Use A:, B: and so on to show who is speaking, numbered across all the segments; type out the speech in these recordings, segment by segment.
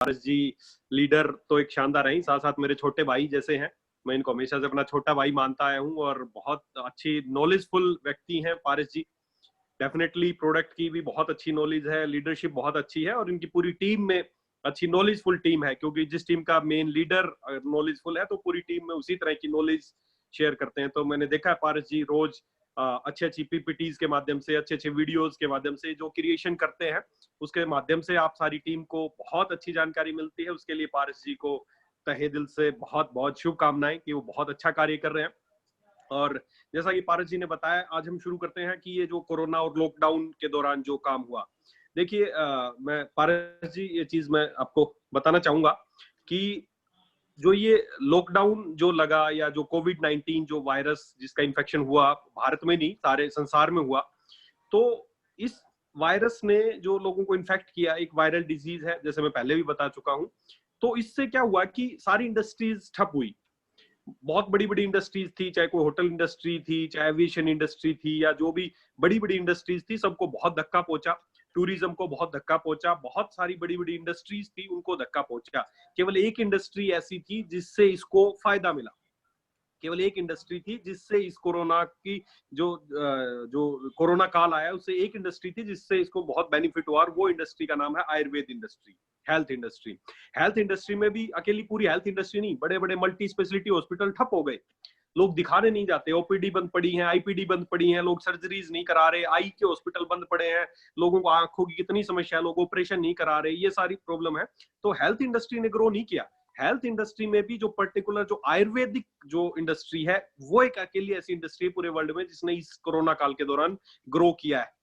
A: पारस जी leader तो एक शानदार है, साथ साथ मेरे छोटे भाई जैसे हैं। मैं इनको हमेशा से अपना छोटा भाई मानता आया हूँ और बहुत अच्छी नॉलेजफुल व्यक्ति हैं पारस जी। डेफिनेटली प्रोडक्ट की भी बहुत अच्छी नॉलेज है, लीडरशिप बहुत अच्छी है और इनकी पूरी टीम में अच्छी नॉलेजफुल टीम है, क्योंकि जिस टीम का मेन लीडर नॉलेजफुल है तो पूरी टीम में उसी तरह की नॉलेज शेयर करते हैं। तो मैंने देखा है पारस जी रोज अच्छी अच्छी पीपीटीज के माध्यम से, अच्छे अच्छे वीडियोस के माध्यम से जो क्रिएशन करते हैं, उसके माध्यम से आप सारी टीम को बहुत अच्छी जानकारी मिलती है। उसके लिए पारस जी को तहे दिल से बहुत बहुत शुभकामनाएं कि वो बहुत अच्छा कार्य कर रहे हैं। और जैसा कि पारस जी ने बताया, आज हम शुरू करते हैं कि ये जो कोरोना और लॉकडाउन के दौरान जो काम हुआ, देखिए मैं पारस जी ये चीज मैं आपको बताना चाहूंगा कि जो ये लॉकडाउन जो लगा या जो कोविड-19 जो वायरस जिसका इन्फेक्शन हुआ, भारत में नहीं सारे संसार में हुआ, तो इस वायरस ने जो लोगों को इन्फेक्ट किया, एक वायरल डिजीज है जैसे मैं पहले भी बता चुका हूं। तो इससे क्या हुआ कि सारी इंडस्ट्रीज ठप हुई। बहुत बड़ी बड़ी इंडस्ट्रीज थी, चाहे कोई होटल इंडस्ट्री थी, चाहे एविएशन इंडस्ट्री थी, या जो भी बड़ी बड़ी इंडस्ट्रीज थी, सबको बहुत धक्का पहुंचा। टूरिज्म को बहुत धक्का पहुंचा, बहुत सारी बड़ी बड़ी इंडस्ट्रीज थी उनको धक्का पहुंचा। केवल एक इंडस्ट्री ऐसी थी जिससे इसको फायदा मिला, केवल एक इंडस्ट्री थी जिससे इस कोरोना की जो कोरोना काल आया उससे एक इंडस्ट्री थी जिससे इसको बहुत बेनिफिट हुआ, और वो इंडस्ट्री का नाम है Ayurveda industry, health industry. Health industry में भी अकेली पूरी हेल्थ इंडस्ट्री नहीं, बड़े बड़े मल्टी स्पेशलिटी हॉस्पिटल ठप हो गए, लोग दिखाने नहीं जाते, ओपीडी बंद पड़ी है, आईपीडी बंद पड़ी है, लोग सर्जरीज नहीं करा रहे, आई के हॉस्पिटल बंद पड़े हैं, लोगों को आंखों की कितनी समस्या है, लोग ऑपरेशन नहीं करा रहे, ये सारी प्रॉब्लम है। तो हेल्थ इंडस्ट्री ने ग्रो नहीं किया। हेल्थ इंडस्ट्री में भी जो पर्टिकुलर जो आयुर्वेदिक जो इंडस्ट्री है, वो एक अकेली ऐसी इंडस्ट्री है पूरे वर्ल्ड में जिसने इस कोरोना काल के दौरान ग्रो किया है।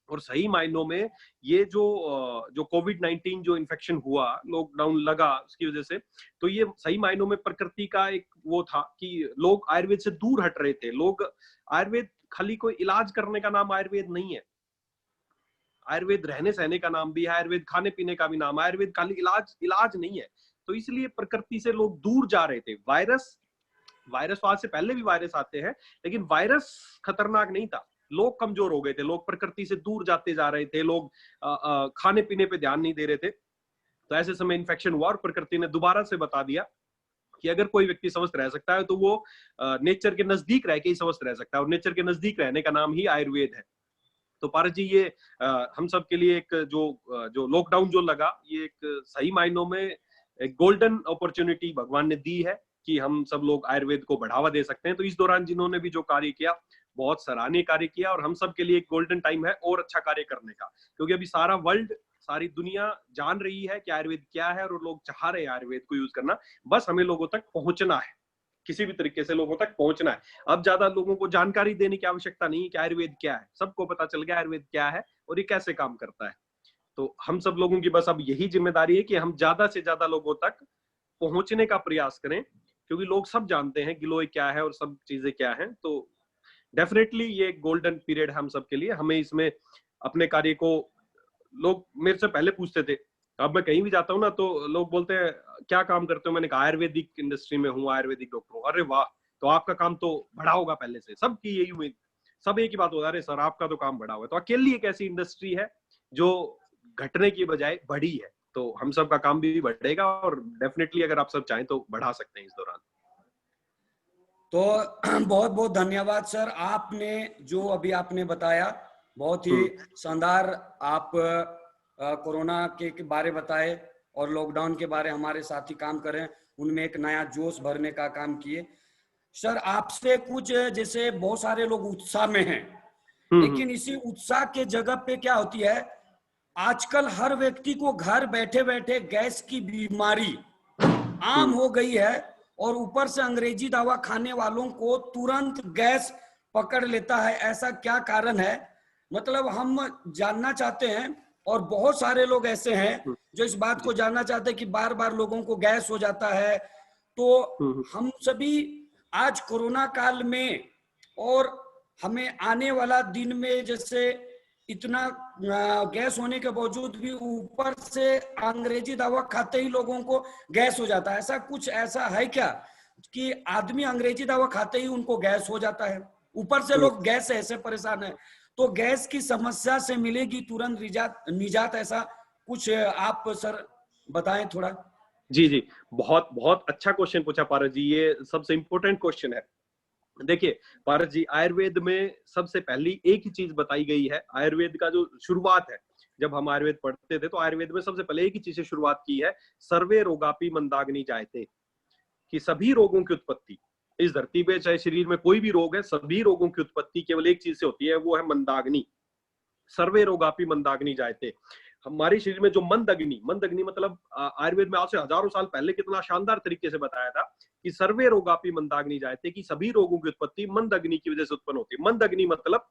A: और सही मायनों में ये जो कोविड-19 जो इन्फेक्शन हुआ, लॉकडाउन लगा उसकी वजह से, तो ये सही मायनों में प्रकृति का एक वो था कि लोग आयुर्वेद से दूर हट रहे थे। लोग आयुर्वेद खाली कोई इलाज करने का नाम आयुर्वेद नहीं है, आयुर्वेद रहने सहने का नाम भी है, आयुर्वेद खाने पीने का भी नाम है, आयुर्वेद खाली इलाज नहीं है। तो इसलिए प्रकृति से लोग दूर जा रहे थे। वायरस वायरस तो आज से पहले भी वायरस आते हैं, लेकिन वायरस खतरनाक नहीं था। लोग कमजोर हो गए थे, लोग प्रकृति से दूर जाते जा रहे थे, लोग खाने पीने पे ध्यान नहीं दे रहे थे। तो ऐसे समय इन्फेक्शन हुआ और प्रकृति ने दोबारा से बता दिया कि अगर कोई व्यक्ति स्वस्थ रह सकता है तो वो नेचर के नजदीक रह के ही स्वस्थ रह सकता है, और नेचर के नजदीक रहने का नाम ही आयुर्वेद है। तो पारस जी ये हम सब के लिए एक जो लॉकडाउन जो लगा, ये एक सही मायनों में एक गोल्डन अपॉर्चुनिटी भगवान ने दी है कि हम सब लोग आयुर्वेद को बढ़ावा दे सकते हैं। तो इस दौरान जिन्होंने भी जो कार्य किया, बहुत सराहनीय कार्य किया, और हम सब के लिए एक गोल्डन टाइम है और अच्छा कार्य करने का, क्योंकि अभी सारा वर्ल्ड, सारी दुनिया जान रही है कि आयुर्वेद क्या है, और लोग चाह रहे हैं आयुर्वेद को यूज करना। बस हमें लोगों तक पहुंचना है, किसी भी तरीके से लोगों तक पहुंचना है। अब ज्यादा लोगों को जानकारी देने की आवश्यकता नहीं है कि आयुर्वेद क्या है, सबको पता चल गया आयुर्वेद क्या है और ये कैसे काम करता है। तो हम सब लोगों की बस अब यही जिम्मेदारी है कि हम ज्यादा से ज्यादा लोगों तक पहुंचने का प्रयास करें, क्योंकि लोग सब जानते हैं गिलोय क्या है और सब चीजें क्या हैं। तो डेफिनेटली ये गोल्डन पीरियड है हम सब के लिए। हमें इसमें अपने कार्य को, लोग मेरे से पहले पूछते थे, अब मैं कहीं भी जाता हूँ ना तो लोग बोलते हैं क्या काम करते हो, मैंने कहा आयुर्वेदिक इंडस्ट्री में हूँ, आयुर्वेदिक डॉक्टर हूँ। अरे वाह, तो आपका काम तो बढ़ा होगा पहले से। सबकी यही उम्मीद, सब एक ही बात होता है, अरे सर आपका तो काम बढ़ा हुआ है। तो अकेली एक ऐसी इंडस्ट्री है जो घटने की बजाय बढ़ी है। तो हम सब का काम भी बढ़ेगा, और डेफिनेटली अगर आप सब चाहें तो बढ़ा सकते हैं इस दौरान।
B: तो बहुत बहुत धन्यवाद सर, आपने जो अभी आपने बताया बहुत ही शानदार। आप कोरोना के बारे बताए और लॉकडाउन के बारे हमारे साथी काम कर रहे हैं, उनमें एक नया जोश भरने का काम किए। सर आपसे कुछ, जैसे बहुत सारे लोग उत्साह में हैं, लेकिन इसी उत्साह के जगह पे क्या होती है, आजकल हर व्यक्ति को घर बैठे बैठे गैस की बीमारी आम हो गई है, और ऊपर से अंग्रेजी दवा खाने वालों को तुरंत गैस पकड़ लेता है। ऐसा क्या कारण है, मतलब हम जानना चाहते हैं। और बहुत सारे लोग ऐसे हैं जो इस बात को जानना चाहते हैं कि बार बार लोगों को गैस हो जाता है। तो हम सभी आज कोरोना काल में, और हमें आने वाला दिन में, जैसे इतना गैस होने के बावजूद भी ऊपर से अंग्रेजी दवा खाते ही लोगों को गैस हो जाता है, ऐसा कुछ ऐसा है क्या कि आदमी अंग्रेजी दवा खाते ही उनको गैस हो जाता है? ऊपर से लोग गैस से ऐसे परेशान है, तो गैस की समस्या से मिलेगी तुरंत निजात, ऐसा कुछ आप सर बताएं थोड़ा।
A: जी जी, बहुत बहुत अच्छा क्वेश्चन पूछा पारस जी, ये सबसे इंपॉर्टेंट क्वेश्चन है। देखिए पारस जी, आयुर्वेद में सबसे पहली एक ही चीज बताई गई है। आयुर्वेद का जो शुरुआत है, जब हम आयुर्वेद पढ़ते थे तो आयुर्वेद में सबसे पहले एक ही चीज से शुरुआत की है, सर्वे रोगापि मंदाग्नि जायते, कि सभी रोगों की उत्पत्ति इस धरती पे, चाहे शरीर में कोई भी रोग है, सभी रोगों की उत्पत्ति केवल एक चीज से होती है, वो है मंदाग्नि। सर्वे रोगापि मंदाग्नि जायते। हमारे शरीर में जो मंद अग्नि, मंद अग्नि मतलब आयुर्वेद में आज से हजारों साल पहले कितना शानदार तरीके से बताया था कि सर्वे रोगापि मंदाग्नि जायते, कि सभी रोगों की उत्पत्ति मंद अग्नि की वजह से उत्पन्न होती है। मंद अग्नि मतलब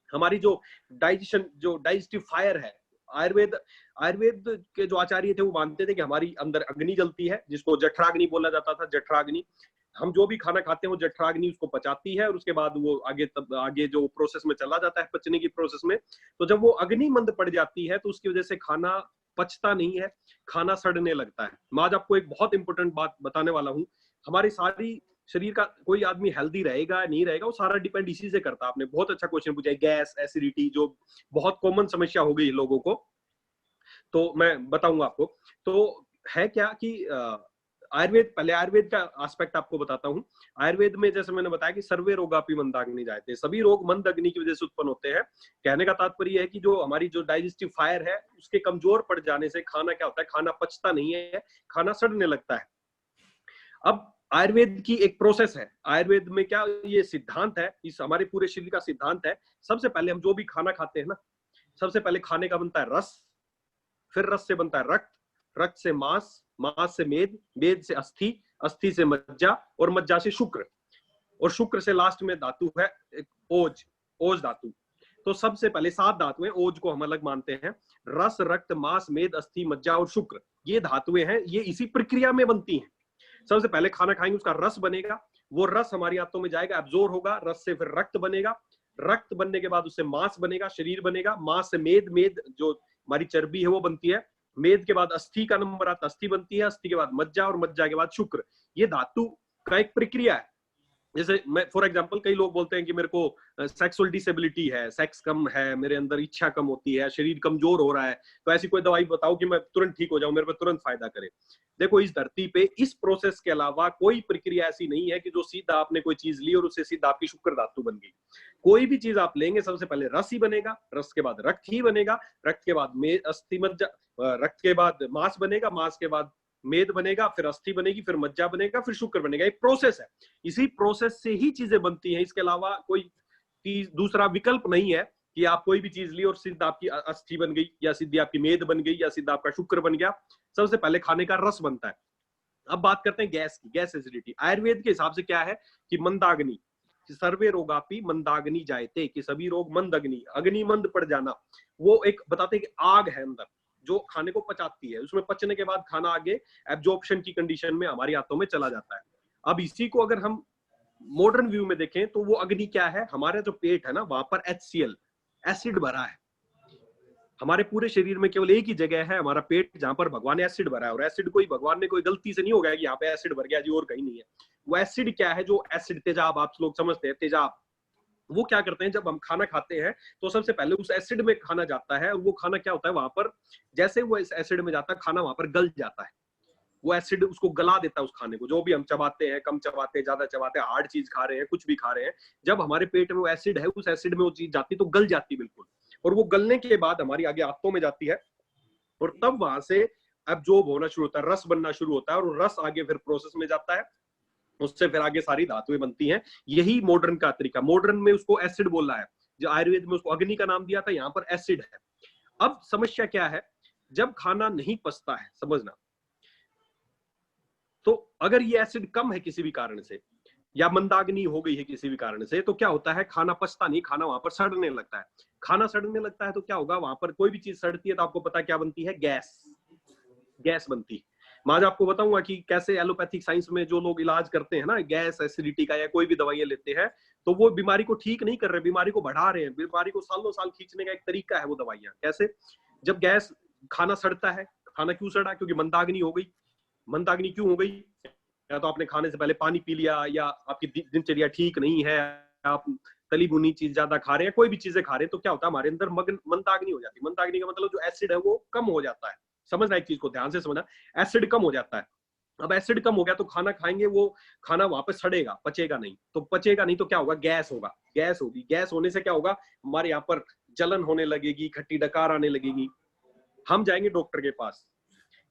A: हमारी जो डाइजेशन, जो डाइजेस्टिव फायर है। आयुर्वेद आयुर्वेद के जो आचार्य थे वो मानते थे कि हमारी अंदर अग्नि जलती है, जिसको जठराग्नि बोला जाता था। जठराग्नि, हम जो भी खाना खाते हैं वो जठराग्नि उसको पचाती है, और उसके बाद वो आगे जो प्रोसेस में चला जाता है, पचने की प्रोसेस में। तो जब वो अग्नि मंद पड़ जाती है तो उसकी वजह से खाना पचता नहीं है, खाना सड़ने लगता है। मैं आज आपको एक बहुत इंपॉर्टेंट बात बताने वाला हूँ। हमारी सारी शरीर का, कोई आदमी हेल्दी रहेगा नहीं रहेगा, वो सारा डिपेंड इसी से करता है। आपने बहुत अच्छा क्वेश्चन पूछा है। गैस, एसिडिटी, जो बहुत कॉमन समस्या हो गई लोगों को, तो मैं बताऊंगा आपको। तो है क्या कि आयुर्वेद, पहले आयुर्वेद का एस्पेक्ट आपको बताता हूँ। आयुर्वेद में जैसे मैंने बताया कि सर्वे रोगापि मंदाग्नि जायते, सभी रोग मंद अग्नि की वजह से उत्पन्न होते हैं। कहने का तात्पर्य है कि जो हमारी जो डाइजेस्टिव फायर है उसके कमजोर पड़ जाने से खाना क्या होता है, खाना पचता नहीं है, खाना सड़ने लगता है। अब आयुर्वेद की एक प्रोसेस है। आयुर्वेद में क्या ये सिद्धांत है, इस हमारे पूरे शरीर का सिद्धांत है। सबसे पहले हम जो भी खाना खाते हैं ना, सबसे पहले खाने का बनता है रस, फिर रस से बनता है रक्त, रक्त से मांस, मांस से मेद, मेद से अस्थि, अस्थि से मज्जा, और मज्जा से शुक्र, और शुक्र से लास्ट में धातु है एक ओज, ओज धातु। तो सबसे पहले 7 धातुएं, ओज को हम अलग मानते हैं। रस, रक्त, मांस, मेद, अस्थि, मज्जा और शुक्र, ये धातुएं हैं, ये इसी प्रक्रिया में बनती हैं। सबसे पहले खाना खाएंगे, उसका रस बनेगा, वो रस हमारी आंतों में जाएगा, एब्जॉर्ब होगा, रस से फिर रक्त बनेगा, रक्त बनने के बाद उससे मांस बनेगा, शरीर बनेगा, मांस से मेद, मेद जो हमारी चर्बी है वो बनती है, मेद के बाद अस्थि का नंबर आता, अस्थि बनती है, अस्थि के बाद मज्जा, और मज्जा के बाद शुक्र। ये धातु का एक प्रक्रिया है। जैसे मैं फॉर एग्जांपल, कई लोग बोलते हैं कि मेरे को सेक्सुअल डिसेबिलिटी है, सेक्स कम है, मेरे अंदर इच्छा कम होती है, शरीर कमजोर हो रहा है, तो ऐसी कोई दवाई बताओ कि मैं तुरंत ठीक हो जाऊं, मेरे पे तुरंत फायदा करे। देखो, इस धरती पे इस प्रोसेस के अलावा कोई प्रक्रिया ऐसी नहीं है कि जो सीधा आपने कोई चीज ली और उससे सीधा आपकी शुक्र धातु बन गई। कोई भी चीज आप लेंगे, सबसे पहले रस ही बनेगा, रस के बाद रक्त ही बनेगा, रक्त के बाद में अस्थि मज्जा, रक्त के बाद मांस बनेगा, मांस के बाद मेद बनेगा, फिर अस्थि बनेगी, फिर मज्जा बनेगा, फिर शुक्र बनेगा। एक प्रोसेस है, इसी प्रोसेस से ही चीजें बनती हैं। इसके अलावा कोई दूसरा विकल्प नहीं है कि आप कोई भी चीज ली और सीधा आपकी अस्थि बन गई, या सीधी आपकी मेद बन गई, या सीधा आपका शुक्र बन गया। सबसे पहले खाने का रस बनता है। अब बात करते हैं गैस की, गैस एसिडिटी। आयुर्वेद के हिसाब से क्या है कि मंदाग्नि, सर्वे रोगापि मंदाग्नि जायते, कि सभी रोग मंद अग्नि, अग्नि मंद पड़ जाना। वो एक बताते हैं कि आग है अंदर जो खाने को पचाती है, उसमें पचने के बाद खाना आगे एब्जॉर्प्शन की कंडीशन में हमारी आंतों में चला जाता है। अब इसी को अगर हम मॉडर्न व्यू में देखें तो वो अग्नि क्या है, हमारा जो पेट है ना, वहां पर HCl एसिड भरा है। हमारे पूरे शरीर में केवल एक ही जगह है हमारा पेट, जहां पर भगवान ने एसिड भरा है, और एसिड कोई भगवान ने कोई गलती से नहीं हो गया कि यहाँ पे एसिड भर गया जी, और कहीं नहीं है। वो एसिड क्या है, जो एसिड तेजाब आप लोग समझते हैं, तेजाब, वो क्या करते हैं, जब हम खाना खाते हैं तो सबसे पहले उस एसिड में खाना जाता है, और वो खाना क्या होता है वहां पर, जैसे वो इस एसिड में जाता है, खाना वहां पर गल जाता है। वो एसिड उसको गला देता है, उस खाने को, जो भी हम चबाते हैं, कम चबाते हैं, ज्यादा चबाते हैं, हार्ड चीज खा रहे हैं, कुछ भी खा रहे हैं, जब हमारे पेट में वो एसिड है, उस एसिड में वो चीज जाती तो गल जाती बिल्कुल, और वो गलने के बाद हमारी आगे आंतों में जाती है, और तब वहां से एब्जॉर्ब होना शुरू होता है, रस बनना शुरू होता है, और रस आगे फिर प्रोसेस में जाता है, उससे फिर आगे सारी धातुएं बनती हैं। यही मॉडर्न का तरीका, मॉडर्न में उसको एसिड बोला है, जो आयुर्वेद में उसको अग्नि का नाम दिया था, यहाँ पर एसिड है। अब समस्या क्या है, जब खाना नहीं पचता है, समझना, तो अगर ये एसिड कम है किसी भी कारण से, या मंदाग्नि हो गई है किसी भी कारण से, तो क्या होता है, खाना पचता नहीं, खाना वहां पर सड़ने लगता है। खाना सड़ने लगता है तो क्या होगा, वहां पर कोई भी चीज सड़ती है तो आपको पता क्या बनती है, गैस, गैस बनती है। मैं आज आपको बताऊंगा कि कैसे एलोपैथिक साइंस में जो लोग इलाज करते हैं ना गैस एसिडिटी का, या कोई भी दवाइयां लेते हैं, तो वो बीमारी को ठीक नहीं कर रहे, बीमारी को बढ़ा रहे हैं। बीमारी को सालों साल खींचने का एक तरीका है वो दवाइयां। कैसे, जब गैस, खाना सड़ता है, खाना क्यों सड़ा, क्योंकि मंदाग्नि हो गई। मंदाग्नि क्यों हो गई, या तो आपने खाने से पहले पानी पी लिया, या आपकी दिनचर्या ठीक नहीं है, आप तली भुनी चीज ज्यादा खा रहे हैं, कोई भी चीजें खा रहे हैं, तो क्या होता है, हमारे अंदर मंदाग्नि हो जाती है। मंदाग्नि का मतलब जो एसिड है वो कम हो जाता है। समझना एक चीज को, ध्यान से समझना, एसिड कम हो जाता है। अब एसिड कम हो गया तो खाना खाएंगे, वो खाना वापस सड़ेगा, पचेगा नहीं, तो पचेगा नहीं तो क्या होगा, गैस होगा, गैस होगी, गैस होने से क्या होगा, हमारे यहाँ पर जलन होने लगेगी, खट्टी डकार आने लगेगी। हम जाएंगे डॉक्टर के पास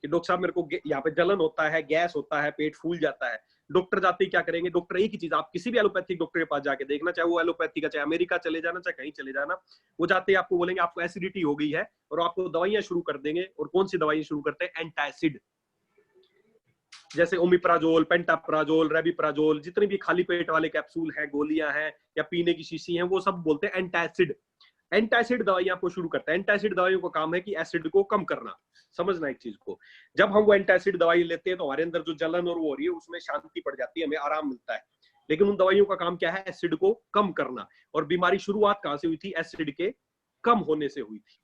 A: कि डॉक्टर साहब मेरे को यहाँ पे जलन होता है, गैस होता है, पेट फूल जाता है। डॉक्टर जाते ही क्या करेंगे, डॉक्टर एक ही चीज, आप किसी भी एलोपैथिक डॉक्टर के पास जाके देखना, चाहे वो एलोपैथी का, चाहे अमेरिका चले जाना, चाहे कहीं चले जाना, वो जाते ही आपको बोलेंगे आपको एसिडिटी हो गई है, और आपको दवाइयां शुरू कर देंगे। और कौन सी दवाइयां शुरू करते हैं, एंटासिड, जैसे ओमिप्राजोल, पेंटाप्राजोल, रेबिप्राजोल, जितने भी खाली पेट वाले कैप्सूल हैं, गोलियां हैं या पीने की शीशी हैं, वो सब बोलते हैं एंटासिड। एंटासिड दवाइयां आपको शुरू करता है। एंटासिड दवाइयों का काम है कि एसिड को कम करना। समझना एक चीज को, जब हम वो एंटासिड दवाई लेते हैं तो हमारे अंदर जो जलन और वो हो रही है उसमें शांति पड़ जाती है, हमें आराम मिलता है। लेकिन उन दवाइयों का काम क्या है, एसिड को कम करना। और बीमारी शुरुआत कहां से हुई थी, एसिड के कम होने से हुई थी।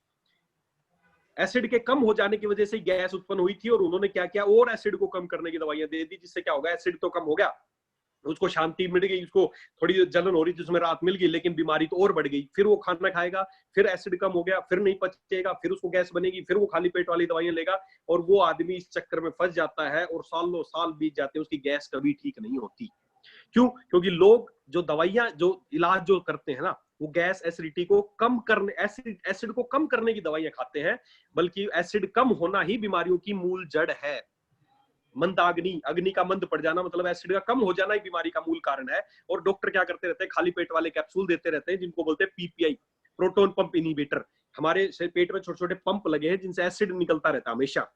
A: एसिड के कम हो जाने की वजह से गैस उत्पन्न हुई थी, और उन्होंने क्या किया, और एसिड को कम करने की दवाइयां दे दी, जिससे क्या होगा, एसिड तो कम हो गया, उसको शांति मिल गई, उसको थोड़ी जलन हो रही थी उसमें राहत मिल गई, लेकिन बीमारी तो और बढ़ गई। फिर वो खाना खाएगा, फिर एसिड कम हो गया, फिर नहीं पचेगा, फिर उसको गैस बनेगी, फिर वो खाली पेट वाली दवाइयां लेगा, और वो आदमी इस चक्कर में फंस जाता है, और सालों साल बीत जाते हैं, उसकी गैस कभी ठीक नहीं होती। क्यों? क्योंकि लोग जो दवाइयां, जो इलाज जो करते हैं ना, वो गैस एसिडिटी को कम करने, एसिड को कम करने की दवाइयां खाते हैं, बल्कि एसिड कम होना ही बीमारियों की मूल जड़ है। मंदाग्नि, अग्नि का मंद पड़ जाना, मतलब एसिड का कम हो जाना ही बीमारी का मूल कारण है। और डॉक्टर क्या करते रहते हैं, खाली पेट वाले कैप्सूल देते रहते हैं, जिनको बोलते हैं पीपीआई, प्रोटोन पंप इनहिबिटर। हमारे पेट में छोटे छोटे पंप लगे हैं जिनसे एसिड निकलता रहता है हमेशा,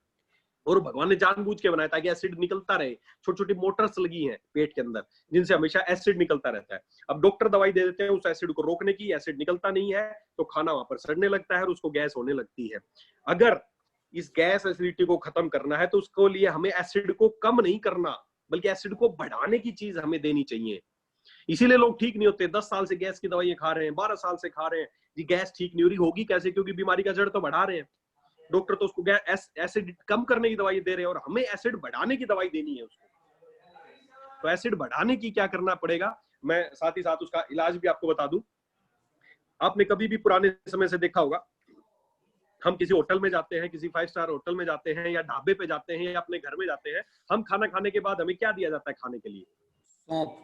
A: और भगवान ने जानबूझ के बनाया ताकि एसिड निकलता रहे। छोटी छोटी मोटर्स लगी हैं पेट के अंदर जिनसे हमेशा एसिड निकलता रहता है। अब डॉक्टर दवाई दे देते हैं उस एसिड को रोकने की, एसिड निकलता नहीं है तो खाना वहां पर सड़ने लगता है और उसको गैस होने लगती है। अगर इस गैस एसिडिटी को खत्म करना है तो उसको लिए हमें एसिड को कम नहीं करना, बल्कि एसिड को बढ़ाने की चीज हमें देनी चाहिए। इसीलिए लोग ठीक नहीं होते, 10 साल से गैस की दवाइयां खा रहे हैं, 12 साल से खा रहे हैं जी, गैस ठीक नहीं हो रही, होगी कैसे, क्योंकि बीमारी का जड़ तो बढ़ा रहे हैं। डॉक्टर तो उसको एसिड कम करने की दवाई दे रहे हैं, और हमें एसिड बढ़ाने की दवाई देनी है उसको। तो एसिड बढ़ाने की क्या करना पड़ेगा, मैं साथ ही साथ उसका इलाज भी आपको बता दूं। आपने कभी भी पुराने समय से देखा होगा, हम किसी होटल में जाते हैं, किसी 5 स्टार होटल में जाते हैं, या ढाबे पे जाते हैं, या अपने घर में जाते हैं, हम खाना खाने के बाद हमें क्या दिया जाता है खाने के लिए,
B: सौंफ।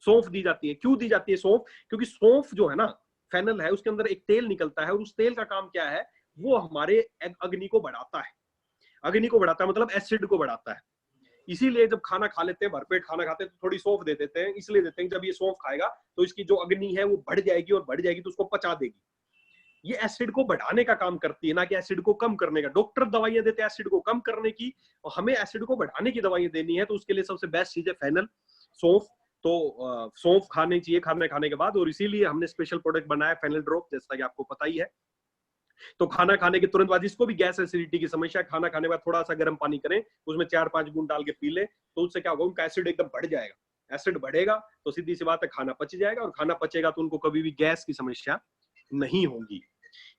A: सौंफ दी जाती है। क्यों दी जाती है सौंफ? क्योंकि सौंफ जो है ना, फेनल है, उसके अंदर एक तेल निकलता है, और उस तेल का काम क्या है, वो हमारे अग्नि को बढ़ाता है। अग्नि को बढ़ाता है मतलब एसिड को बढ़ाता है। इसीलिए जब खाना खा लेते हैं, भरपेट खाना खाते हैं, तो थोड़ी सौंफ दे देते हैं, इसलिए देते हैं जब ये सौंफ खाएगा तो इसकी जो अग्नि है वो बढ़ जाएगी, और बढ़ जाएगी तो उसको पचा देगी। ये एसिड को बढ़ाने का काम करती है, ना कि एसिड को कम करने का। डॉक्टर दवाइयां देते हैं एसिड को कम करने की, और हमें एसिड को बढ़ाने की दवाइयां देनी है, तो उसके लिए सबसे बेस्ट चीज है फेनल, सौंफ। तो सौंफ खानी चाहिए खाना खाने के बाद, और इसीलिए हमने स्पेशल प्रोडक्ट बनाया फेनल ड्रॉप, जैसा कि आपको पता ही है। तो खाना खाने के तुरंत बाद, जिसको भी गैस एसिडिटी की समस्या, खाना खाने के बाद थोड़ा सा गर्म पानी करें, उसमें 4-5 बूंद डाल के पी ले, तो उससे क्या होगा, उनका एसिड एकदम बढ़ जाएगा। एसिड बढ़ेगा तो सीधी सी बात है, खाना पच जाएगा, और खाना पचेगा तो उनको कभी भी गैस की समस्या नहीं होगी।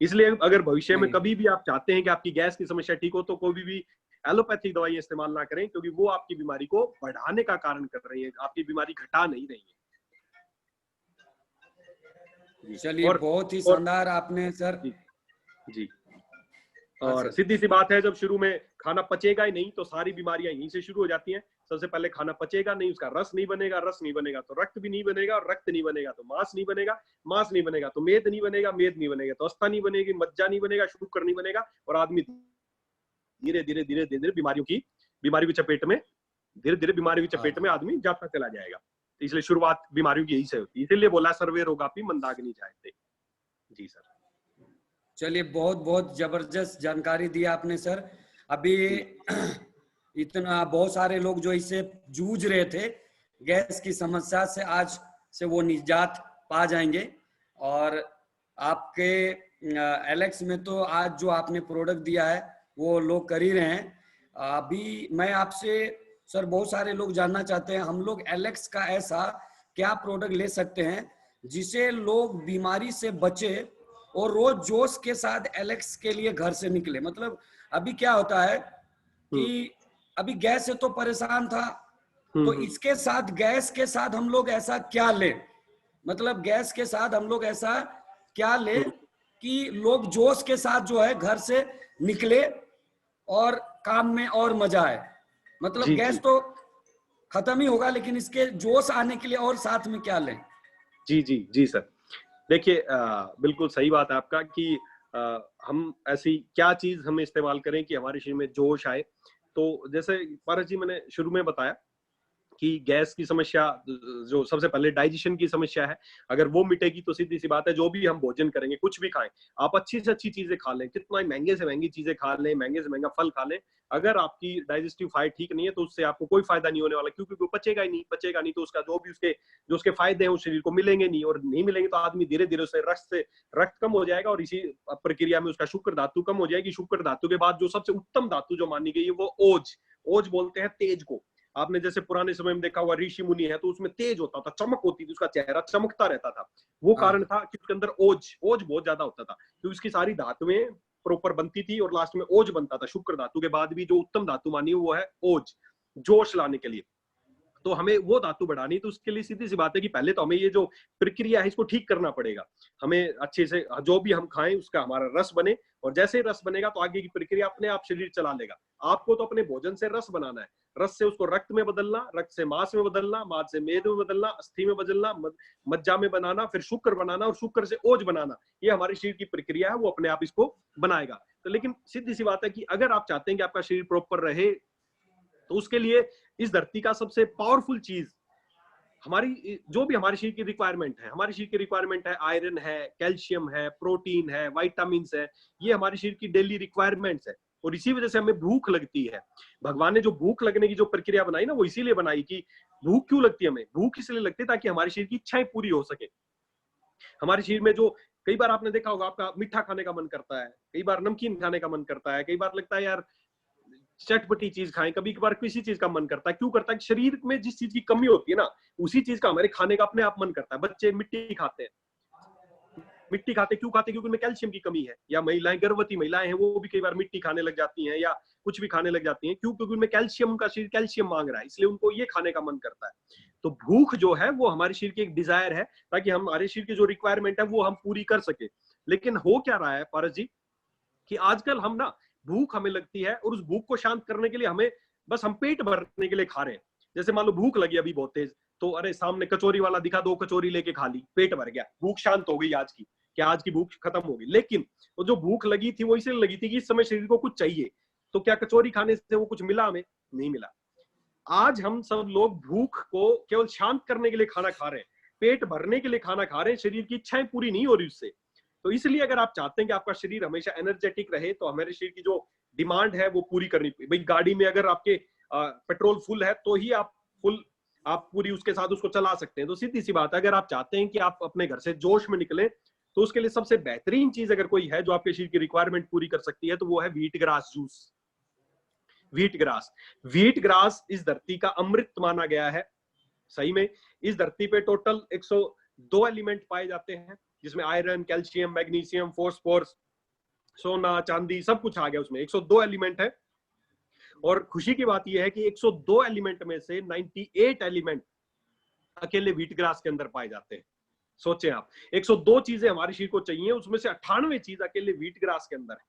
A: इसलिए अगर भविष्य में कभी भी आप चाहते हैं कि आपकी गैस की समस्या ठीक हो, तो कोई भी एलोपैथिक दवाई इस्तेमाल ना करें, क्योंकि वो आपकी बीमारी को बढ़ाने का कारण कर रही है, आपकी बीमारी घटा नहीं रही है।
B: चलिए, बहुत ही शानदार आपने सर।
A: जी। और सीधी सी बात है, जब शुरू में खाना पचेगा ही नहीं तो सारी बीमारियां यहीं से शुरू हो जाती हैं। सबसे पहले खाना पचेगा नहीं, उसका रस नहीं बनेगा, रस नहीं बनेगा तो रक्त भी नहीं बनेगा, और रक्त नहीं बनेगा तो मांस नहीं बनेगा, मांस नहीं बनेगा तो मेद नहीं बनेगा, मेद नहीं बनेगा तो अस्थि नहीं बनेगी, मज्जा नहीं बनेगा, शुक्र नहीं बनेगा, और आदमी धीरे धीरे धीरे धीरे बीमारी की चपेट में, धीरे धीरे बीमारी की चपेट में आदमी जाता चला जाएगा। तो इसलिए शुरुआत बीमारियों की यही से होती है, इसीलिए बोला सर्वे रोगापि मंदाग्नि जायते। जी सर।
B: चलिए, बहुत बहुत जबरदस्त जानकारी दी आपने सर। अभी इतना बहुत सारे लोग जो इससे जूझ रहे थे गैस की समस्या से, आज से वो निजात पा जाएंगे। और आपके एलेक्स में तो आज जो आपने प्रोडक्ट दिया है वो लोग कर ही रहे हैं। अभी मैं आपसे सर, बहुत सारे लोग जानना चाहते हैं, हम लोग एलेक्स का ऐसा क्या प्रोडक्ट ले सकते हैं जिसे लोग बीमारी से बचे और रोज जोश के साथ एलेक्स के लिए घर से निकले। मतलब अभी क्या होता है कि अभी गैस से तो परेशान था, तो इसके साथ, गैस के साथ हम लोग ऐसा क्या ले, मतलब गैस के साथ हम लोग ऐसा क्या ले कि लोग जोश के साथ जो है घर से निकले और काम में और मजा आए। मतलब
A: जी
B: गैस
A: जी
B: तो खत्म ही होगा, लेकिन इसके जोश आने के लिए और साथ में क्या लें?
A: जी जी जी सर। देखिए बिल्कुल सही बात है आपका कि हम ऐसी क्या चीज हम इस्तेमाल करें कि हमारे शरीर में जोश आए। तो जैसे पारस जी मैंने शुरू में बताया कि गैस की समस्या, जो सबसे पहले डाइजेशन की समस्या है, अगर वो मिटेगी तो सीधी सी बात है जो भी हम भोजन करेंगे, कुछ भी खाएं, आप अच्छी से अच्छी चीजें खा लें, कितना महंगे से महंगी चीजें खा लें, महंगे से महंगा फल खा लें, अगर आपकी डाइजेस्टिव फाइट ठीक नहीं है तो उससे आपको कोई फायदा नहीं होने वाला, क्योंकि वो पचेगा ही नहीं, पचेगा नहीं तो उसका जो भी उसके फायदे हैं उस शरीर को मिलेंगे नहीं, और नहीं मिलेंगे तो आदमी धीरे धीरे उससे रक्त कम हो जाएगा, और इसी प्रक्रिया में उसका शुक्र धातु कम हो जाएगी। शुक्र धातु के बाद जो सबसे उत्तम धातु जो मानी गई है वो ओज, ओज बोलते हैं तेज को। आपने जैसे पुराने समय में देखा हुआ ऋषि मुनि है तो उसमें तेज होता था, चमक होती थी, उसका चेहरा चमकता रहता था। वो
B: हाँ।
A: कारण था कि उसके अंदर ओज ओज बहुत ज्यादा होता था, क्योंकि उसकी सारी धातुएं प्रॉपर बनती थी और लास्ट में ओज बनता था। शुक्र धातु के बाद भी जो उत्तम धातु मानी वो है ओज, जोश लाने के लिए। तो हमें वो धातु बढ़ानी, तो उसके लिए सीधी सी बात है कि पहले तो हमें ये जो प्रक्रिया है इसको ठीक करना पड़ेगा। हमें अच्छे से जो भी हम खाएं उसका हमारा रस बने, और जैसे ही रस बनेगा तो आगे की प्रक्रिया अपने आप शरीर चला लेगा। आपको तो अपने भोजन से रस बनाना है, रस से उसको रक्त में बदलना, रक्त से मांस में बदलना, मांस से मेद में बदलना, अस्थि में बदलना, मज्जा में बनाना, फिर शुक्र बनाना, और शुक्र से ओज बनाना। ये हमारे शरीर की प्रक्रिया है, वो अपने आप इसको बनाएगा। तो लेकिन सीधी सी बात है कि अगर आप चाहते हैं कि आपका शरीर प्रॉपर रहे, तो उसके लिए इस धरती का सबसे पावरफुल चीज हमारी, जो भी हमारे शरीर की रिक्वायरमेंट है, हमारे शरीर की रिक्वायरमेंट है आयरन है, कैल्शियम है, प्रोटीन है, वाइटामिन है, ये हमारे शरीर की डेली रिक्वायरमेंट्स है। और इसी वजह से हमें भूख लगती है। भगवान ने जो भूख लगने की जो प्रक्रिया बनाई ना, वो इसीलिए बनाई कि भूख क्यों लगती है हमें, भूख इसलिए लगती है ताकि हमारे शरीर की इच्छाएं पूरी हो सके। हमारे शरीर में जो, कई बार आपने देखा होगा आपका मीठा खाने का मन करता है, कई बार नमकीन खाने का मन करता है, कई बार लगता है यार चटपटी चीज खाएं, कभी कभार किसी चीज का मन करता है। क्यों करता है? शरीर में जिस चीज की कमी होती है ना, उसी चीज का हमारे खाने का अपने आप मन करता है। बच्चे मिट्टी खाते हैं, मिट्टी खाते क्यों खाते? क्योंकि उनमें कैल्शियम की कमी है। या महिलाएं, गर्भवती महिलाएं हैं, वो भी कई बार मिट्टी खाने लग जाती हैं या कुछ भी खाने लग जाती हैं। क्यों? क्योंकि उनमें कैल्शियम, उनका शरीर कैल्शियम मांग रहा है, इसलिए उनको ये खाने का मन करता है। तो भूख जो है वो हमारे शरीर की एक डिजायर है, ताकि हमारे शरीर की जो रिक्वायरमेंट है वो हम पूरी कर सके। लेकिन हो क्या रहा है पारस जी, कि आजकल हम ना, भूख हमें लगती है और उस भूख को शांत करने के लिए हमें, बस हम पेट भरने के लिए खा रहे हैं। जैसे मान लो भूख लगी अभी बहुत तेज, तो अरे सामने कचौरी वाला दिखा, 2 कचौरी लेके खा ली, पेट भर गया, भूख शांत हो गई आज की, क्या आज की भूख खत्म हो गई। लेकिन वो जो भूख लगी थी वो इसलिए लगी थी कि इस समय शरीर को कुछ चाहिए। तो क्या कचौरी खाने से वो कुछ मिला? हमें नहीं मिला। आज हम सब लोग भूख को केवल शांत करने के लिए खाना खा रहे हैं, पेट भरने के लिए खाना खा रहे हैं, शरीर की इच्छाएं पूरी नहीं हो रही उससे। तो इसलिए अगर आप चाहते हैं कि आपका शरीर हमेशा एनर्जेटिक रहे, तो हमारे शरीर की जो डिमांड है वो पूरी करनी पड़ेगी। भाई गाड़ी में अगर आपके पेट्रोल फुल है तो ही आप पूरी उसके साथ उसको चला सकते हैं। तो सीधी सी बात है, अगर आप चाहते हैं कि आप अपने घर से जोश में निकले, तो उसके लिए सबसे बेहतरीन चीज अगर कोई है जो आपके शरीर की रिक्वायरमेंट पूरी कर सकती है, तो वो है wheat grass juice. Wheat grass, wheat grass इस धरती का अमृत माना गया है। सही में इस धरती पे टोटल 102 एलिमेंट पाए जाते हैं, जिसमें आयरन, कैल्शियम, मैग्नीशियम, फॉस्फोरस, सोना, चांदी, सब कुछ आ गया उसमें। 102 एलिमेंट है। और खुशी की बात यह है कि 102 एलिमेंट में से 98 एलिमेंट अकेले व्हीट ग्रास के अंदर पाए जाते हैं। सोचें आप, 102 चीजें हमारे शरीर को चाहिए, उसमें से 98 चीज अकेले व्हीट ग्रास के अंदर है।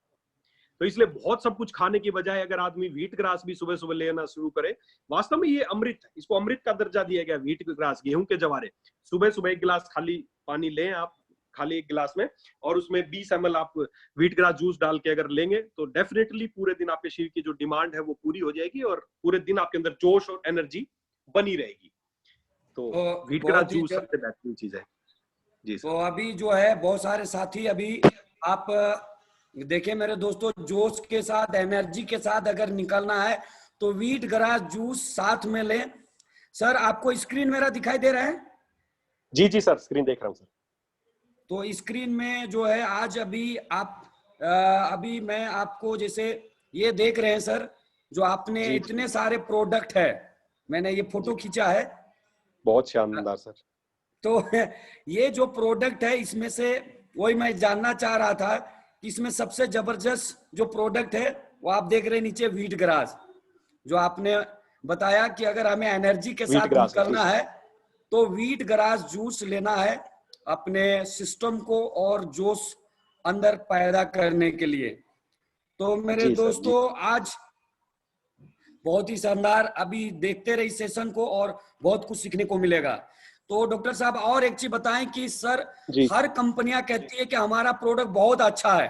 A: तो इसलिए बहुत सब कुछ खाने की बजाय अगर आदमी व्हीट ग्रास भी सुबह सुबह लेना शुरू करे, वास्तव में ये अमृत है, इसको अमृत का दर्जा दिया गया। व्हीट ग्रास, गेहूं के जवारे, सुबह सुबह 1 गिलास खाली पानी लें आप, खाली 1 गिलास में, और उसमें 20 ml आप व्हीट ग्रास जूस डाल के अगर लेंगे, तो डेफिनेटली पूरे दिन आपके शरीर की जो डिमांड है वो पूरी हो जाएगी, और पूरे दिन आपके अंदर जोश और एनर्जी बनी रहेगी। तो व्हीट ग्रास
B: बहुत ही
A: जूस सबसे बेहतरीन चीज है। जी सर।
B: तो अभी जो है बहुत सारे साथी, अभी आप देखिए मेरे दोस्तों, जोश के साथ, एनर्जी के साथ अगर निकलना है तो व्हीट ग्रास जूस साथ में लें। सर आपको स्क्रीन मेरा दिखाई दे रहा है?
A: जी जी सर, स्क्रीन देख रहा हूँ सर।
B: तो स्क्रीन में जो है आज अभी आप अभी मैं आपको, जैसे ये देख रहे हैं सर, जो आपने
A: जी
B: इतने सारे प्रोडक्ट है, मैंने ये फोटो
A: जी,
B: खींचा है।
A: बहुत शानदार सर।
B: तो ये जो प्रोडक्ट है, इसमें से वही मैं जानना चाह रहा था कि इसमें सबसे जबरदस्त जो प्रोडक्ट है वो आप देख रहे हैं नीचे, व्हीट ग्रास, जो आपने बताया कि अगर हमें एनर्जी के
A: व्हीट
B: साथ
A: ग्रास है जी
B: निकलना
A: सर।
B: है तो व्हीट ग्रास जूस लेना है अपने सिस्टम को और जोश अंदर पैदा करने के लिए। तो मेरे
A: जी सर, जी।
B: दोस्तों, आज बहुत ही शानदार, अभी देखते रहिए सेशन को और बहुत कुछ सीखने को मिलेगा। तो डॉक्टर साहब, और एक चीज बताएं कि सर,
A: जी।
B: हर कंपनियां कहती है कि हमारा प्रोडक्ट बहुत अच्छा है।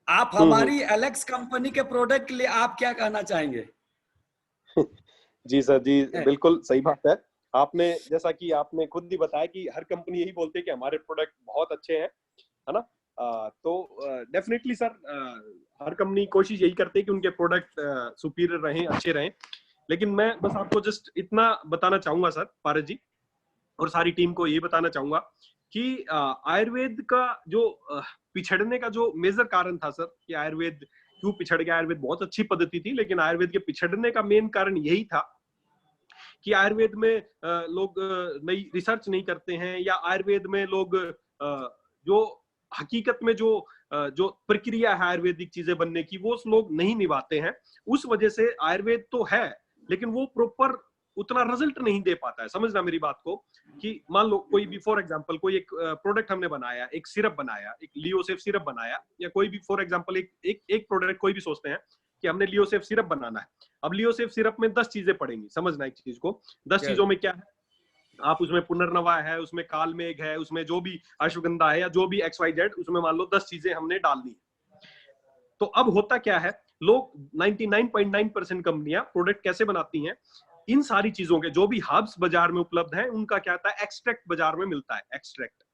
B: आप
A: हम्म।
B: हमारी एलेक्स कंपनी के प्रोडक्ट के लिए आप क्या कहना चाहेंगे?
A: जी सर, जी बिल्कुल सही बात है। आपने, जैसा कि आपने खुद भी बताया कि हर कंपनी यही बोलती है कि हमारे प्रोडक्ट बहुत अच्छे हैं, है ना? तो डेफिनेटली सर, हर कंपनी कोशिश यही करती है कि उनके प्रोडक्ट सुपीरियर रहें, अच्छे रहें। लेकिन मैं बस आपको जस्ट इतना बताना चाहूंगा सर, पारस जी, और सारी टीम को ये बताना चाहूंगा कि आयुर्वेद का जो पिछड़ने का जो मेजर कारण था सर, कि आयुर्वेद क्यों पिछड़ गया। आयुर्वेद बहुत अच्छी पद्धति थी, लेकिन आयुर्वेद के पिछड़ने का मेन कारण यही था कि आयुर्वेद में लोग नई रिसर्च नहीं करते हैं, या आयुर्वेद में लोग जो हकीकत में जो प्रक्रिया है आयुर्वेदिक चीजें बनने की, वो लोग नहीं निभाते हैं। उस वजह से आयुर्वेद तो है, लेकिन वो प्रॉपर उतना रिजल्ट नहीं दे पाता है। समझना मेरी बात को, कि मान लो कोई भी फॉर एग्जांपल कोई एक प्रोडक्ट हमने बनाया, एक सिरप बनाया, एक लियोसेफ सिरप बनाया, या कोई भी फॉर एग्जांपल एक प्रोडक्ट कोई भी सोचते हैं कि हमने लियोसेफ सिरप बनाना है। अब लियोसेफ सिरप में 10 चीजें पड़ेंगी, समझना एक चीज को। 10
B: यस।
A: चीजों में क्या है, आप उसमें पुनर्नवा है, उसमें कालमेघ है, उसमें जो भी अश्वगंधा है, या जो भी XYZ, उसमें मान लो 10 चीजें हमने डालनी है। तो अब होता क्या है, लोग 99.9% कंपनियां प्रोडक्ट कैसे बनाती हैं, इन सारी चीजों के जो भी हर्ब्स बाजार में उपलब्ध है, उनका क्या होता है, एक्सट्रैक्ट बाजार में मिलता है, एक्सट्रैक्ट।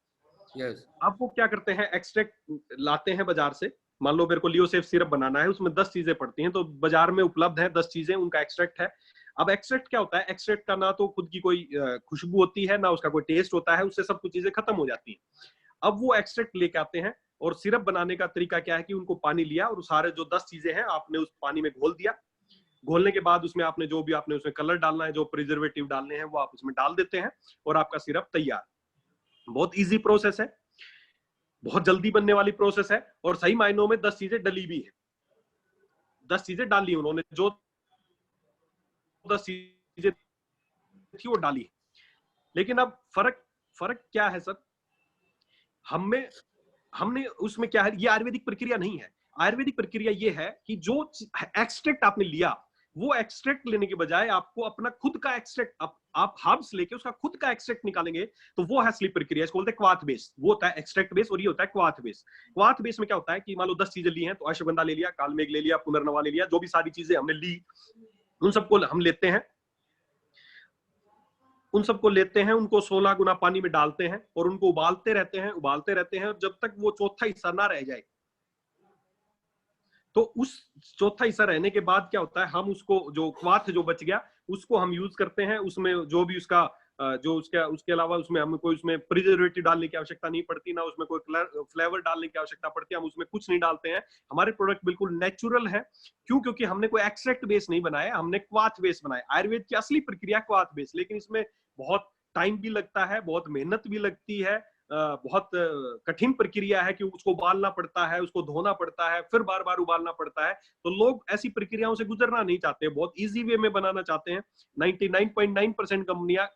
B: यस।
A: अब वो क्या करते हैं, एक्सट्रैक्ट लाते हैं बाजार से। मान लो मेरे को लियोसेफ सिरप बनाना है, उसमें 10 चीजें पड़ती हैं, तो बाजार में उपलब्ध है 10 चीजें, उनका एक्सट्रैक्ट है। अब एक्सट्रैक्ट क्या होता है, एक्सट्रैक्ट का ना तो खुद की कोई खुशबू होती है, ना उसका कोई टेस्ट होता है, उससे सब कुछ चीजें खत्म हो जाती हैं। अब वो एक्सट्रैक्ट लेके आते हैं, और सिरप बनाने का तरीका क्या है कि उनको पानी लिया, और सारे जो 10 चीजें हैं आपने उस पानी में घोल दिया। घोलने के बाद उसमें आपने जो भी आपने उसमें कलर डालना है, जो प्रिजर्वेटिव डालने हैं, वो आप उसमें डाल देते हैं, और आपका सिरप तैयार। बहुत इजी प्रोसेस है, बहुत जल्दी बनने वाली प्रोसेस है, और सही मायनों में 10 चीजें डली भी है। 10 चीजें डाली उन्होंने, जो 10 चीजें थी वो डाली। लेकिन अब फर्क फर्क क्या है सर, हमें हमने उसमें क्या है, ये आयुर्वेदिक प्रक्रिया नहीं है। आयुर्वेदिक प्रक्रिया ये है कि जो एक्सट्रैक्ट आपने लिया, वो एक्सट्रैक्ट लेने के बजाय आपको अपना खुद का एक्सट्रैक्ट, आप हर्ब्स लेके उसका खुद का एक्सट्रैक्ट निकालेंगे, तो वो है असली प्रक्रिया। इसको बोलते हैं क्वाथ बेस। वो होता है एक्सट्रैक्ट बेस, और ये होता है क्वाथ बेस। क्वाथ बेस में क्या होता है कि मान लो 10 चीजें ली हैं, तो अश्वगंधा ले लिया, कालमेघ ले लिया, पुनर्नवा ले लिया, जो भी सारी चीजें हमने ली, उन सबको हम लेते हैं, उन सबको लेते हैं, उनको 16 गुना पानी में डालते हैं, और उनको उबालते रहते हैं, उबालते रहते हैं, जब तक वो चौथा हिस्सा ना रह जाए। तो उस चौथा हिस्सा रहने के बाद क्या होता है, हम उसको, जो क्वाथ जो बच गया, उसको हम यूज करते हैं। उसमें जो भी उसका जो उसका, उसके अलावा उसमें हमें कोई उसमें प्रिजर्वेटिव डालने की आवश्यकता नहीं पड़ती, ना उसमें कोई फ्लेवर डालने की आवश्यकता पड़ती है, हम उसमें कुछ नहीं डालते हैं। हमारे प्रोडक्ट बिल्कुल नेचुरल है। क्यों? क्योंकि हमने कोई एक्सट्रैक्ट बेस नहीं बनाया, हमने क्वाथ बेस बनाया। आयुर्वेद की असली प्रक्रिया क्वाथ बेस, लेकिन इसमें बहुत टाइम भी लगता है, बहुत मेहनत भी लगती है, बहुत कठिन प्रक्रिया है कि उसको उबालना पड़ता है, उसको धोना पड़ता है, फिर बार बार उबालना पड़ता है। तो लोग ऐसी प्रक्रियाओं से गुजरना नहीं चाहते, बहुत इजी वे में बनाना चाहते हैं। 99.9% कंपनियां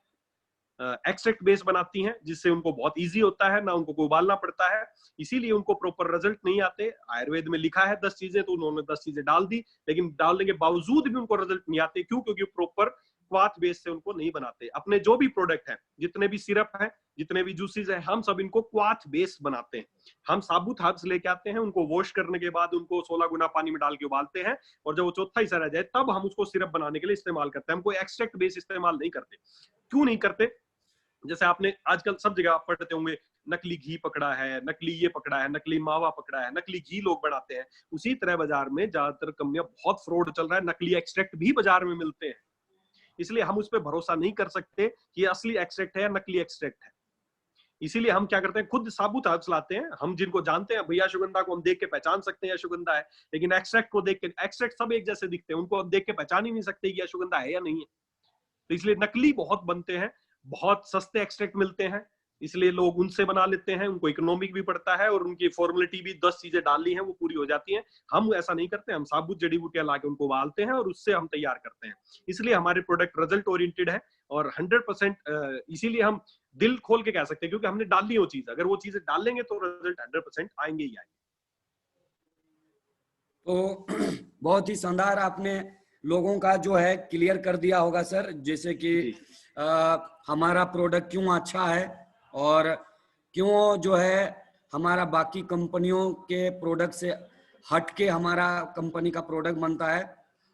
A: एक्सट्रैक्ट बेस बनाती हैं, जिससे उनको बहुत इजी होता है, ना उनको कोई उबालना पड़ता है, इसीलिए उनको प्रॉपर रिजल्ट नहीं आते। आयुर्वेद में लिखा है 10 चीजें, तो उन्होंने 10 चीजें डाल दी, लेकिन डालने के बावजूद भी उनको रिजल्ट नहीं आते। क्यों? क्योंकि प्रॉपर क्वाथ बेस से उनको नहीं बनाते। अपने जो भी प्रोडक्ट है, जितने भी सिरप है, जितने भी जूसेस है, हम सब इनको क्वाथ बेस बनाते हैं। हम साबुत हर्ब्स लेके आते हैं, उनको वॉश करने के बाद उनको 16 गुना पानी में डाल के उबालते हैं, और जब वो चौथा हिस्सा रह जाए, तब हम उसको सिरप बनाने के लिए इस्तेमाल करते हैं। हम कोई एक्सट्रैक्ट बेस इस्तेमाल नहीं करते। क्यों नहीं करते? जैसे आपने आजकल सब जगह आप पढ़ते होंगे, नकली घी पकड़ा है, नकली ये पकड़ा है, नकली मावा पकड़ा है, नकली घी लोग बनाते हैं। उसी तरह बाजार में ज्यादातर कंपनियां, बहुत फ्रॉड चल रहा है, नकली एक्सट्रैक्ट भी बाजार में मिलते हैं। इसलिए हम उस पर भरोसा नहीं कर सकते कि ये असली एक्सट्रैक्ट है या नकली एक्सट्रैक्ट है। इसीलिए हम क्या करते हैं, खुद साबुत हर्ब्स लाते हैं। हम जिनको जानते हैं, भैया अश्वगंधा को हम देख के पहचान सकते हैं अश्वगंधा है, लेकिन एक्सट्रैक्ट को देख के, एक्सट्रैक्ट सब एक जैसे दिखते हैं, उनको हम देख के पहचान ही नहीं सकते कि अश्वगंधा है या नहीं है। तो इसलिए नकली बहुत बनते हैं, बहुत सस्ते एक्सट्रैक्ट मिलते हैं, इसलिए लोग उनसे बना लेते हैं। उनको इकोनॉमिक भी पड़ता है, और उनकी फॉर्मेलिटी भी, 10 चीजें डालनी है वो पूरी हो जाती हैं। हम ऐसा नहीं करते, हम साबुत जड़ी बूटियां लाके उनको उबालते हैं, और उससे हम तैयार करते हैं। इसलिए हमारे प्रोडक्ट रिजल्ट ओरिएंटेड है, और 100%, इसीलिए हम दिल खोल के कह सकते हैं, क्योंकि हमने डाली वो चीज। अगर वो चीजें डालेंगे तो रिजल्ट 100% आएंगे ही आएंगे।
B: तो बहुत ही शानदार आपने लोगों का जो है क्लियर कर दिया होगा सर, जैसे कि
A: जी
B: हमारा प्रोडक्ट क्यों अच्छा है और क्यों जो है हमारा बाकी कंपनियों के प्रोडक्ट से हट के हमारा कंपनी का प्रोडक्ट बनता है,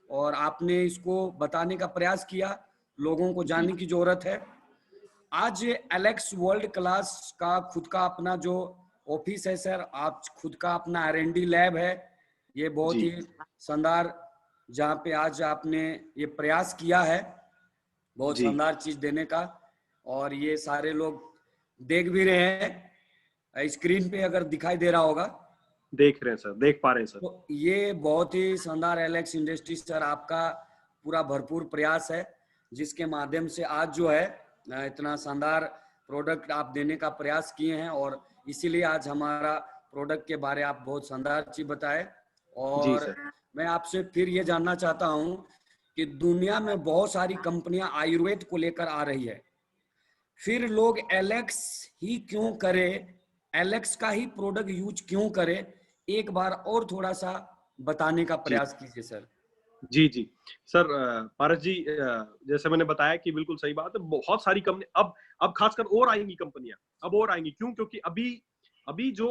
B: और आपने इसको बताने का प्रयास किया, लोगों को
A: जी
B: जानने की जरूरत है। आज एलेक्स वर्ल्ड क्लास का खुद का अपना जो ऑफिस है सर, आप खुद का अपना R&D लैब है, ये बहुत
A: जी
B: ही शानदार, जहाँ पे आज आपने ये प्रयास किया है बहुत
A: जी
B: शानदार चीज देने का, और ये सारे लोग देख भी रहे हैं स्क्रीन पे, अगर दिखाई दे रहा होगा
A: देख रहे हैं सर, देख पा रहे हैं सर।
B: तो ये बहुत ही शानदार एलेक्स इंडस्ट्री सर आपका पूरा भरपूर प्रयास है, जिसके माध्यम से आज जो है इतना शानदार प्रोडक्ट आप देने का प्रयास किए हैं, और इसीलिए आज हमारा प्रोडक्ट के बारे आप बहुत शानदार चीज बताए।
A: जी
B: और
A: सर।
B: मैं आपसे फिर ये जानना चाहता हूँ कि दुनिया में बहुत सारी कंपनियां आयुर्वेद को लेकर आ रही है, फिर लोग एलेक्स ही क्यों करे, एलेक्स का ही प्रोडक्ट यूज क्यों करे, एक बार और थोड़ा सा बताने का
A: जी
B: प्रयास कीजिए सर।
A: जी जी सर, पारस जी, जैसे मैंने बताया कि बिल्कुल सही बात है, बहुत सारी कंपनी अब खासकर और आएंगी कंपनियां, अब और आएंगी। क्यों? क्योंकि अभी अभी जो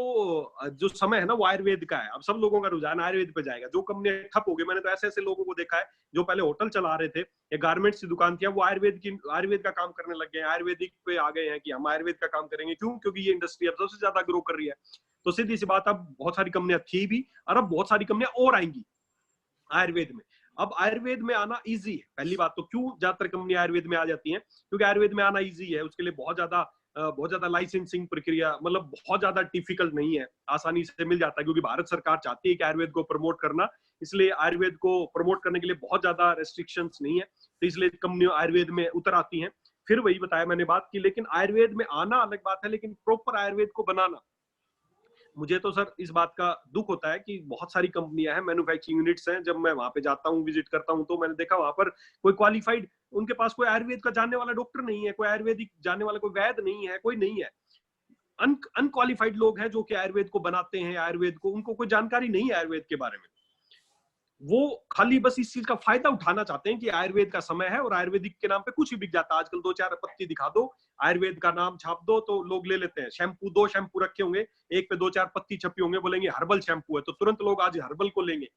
A: जो समय है ना वो आयुर्वेद का है। अब सब लोगों का रुझान आयुर्वेद पे जाएगा। जो कंपनियां ठप हो गई, मैंने तो ऐसे ऐसे लोगों को देखा है जो पहले होटल चला रहे थे या गारमेंट्स की दुकान थी, वो आयुर्वेद का काम करने लग गए हैं, आयुर्वेदिक पे आ गए हैं कि हम आयुर्वेद का काम करेंगे। क्यों? क्योंकि ये इंडस्ट्री अब सबसे ज्यादा ग्रो कर रही है। तो सीधी सी बात, अब बहुत सारी कंपनियां थी भी और अब बहुत सारी कंपनियां और आएंगी आयुर्वेद में। अब आयुर्वेद में आना इजी है। पहली बात तो क्यों ज्यादातर कंपनी आयुर्वेद में आ जाती हैं? क्योंकि आयुर्वेद में आना इजी है। उसके लिए बहुत ज्यादा लाइसेंसिंग प्रक्रिया, मतलब बहुत ज्यादा डिफिकल्ट नहीं है, आसानी से मिल जाता है। क्योंकि भारत सरकार चाहती है कि आयुर्वेद को प्रमोट करना, इसलिए आयुर्वेद को प्रमोट करने के लिए बहुत ज्यादा रेस्ट्रिक्शंस नहीं है। तो इसलिए कंपनियां आयुर्वेद में उतर आती हैं। फिर वही बताया मैंने बात की, लेकिन आयुर्वेद में आना अलग बात है, लेकिन प्रॉपर आयुर्वेद को बनाना, मुझे तो सर इस बात का दुख होता है कि बहुत सारी कंपनियां हैं, मैन्युफैक्चरिंग यूनिट्स हैं। जब मैं वहां पे जाता हूँ, विजिट करता हूँ, तो मैंने देखा वहां पर कोई क्वालिफाइड, उनके पास कोई आयुर्वेद का जानने वाला डॉक्टर नहीं है, कोई आयुर्वेदिक जानने वाला कोई वैद्य नहीं है, कोई नहीं है। अनक्वालिफाइड लोग हैं जो कि आयुर्वेद को बनाते हैं, आयुर्वेद को, उनको कोई जानकारी नहीं है आयुर्वेद के बारे में। वो खाली बस इस चीज का फायदा उठाना चाहते हैं कि आयुर्वेद का समय है और आयुर्वेदिक के नाम पे कुछ भी बिक जाता है। आजकल दो चार पत्ती दिखा दो, आयुर्वेद का नाम छाप दो, तो लोग ले लेते हैं। शैम्पू, दो शैम्पू रखे होंगे, एक पे दो चार पत्ती छपी होंगे, बोलेंगे हर्बल शैम्पू है, तो तुरंत लोग आज हर्बल को लेंगे।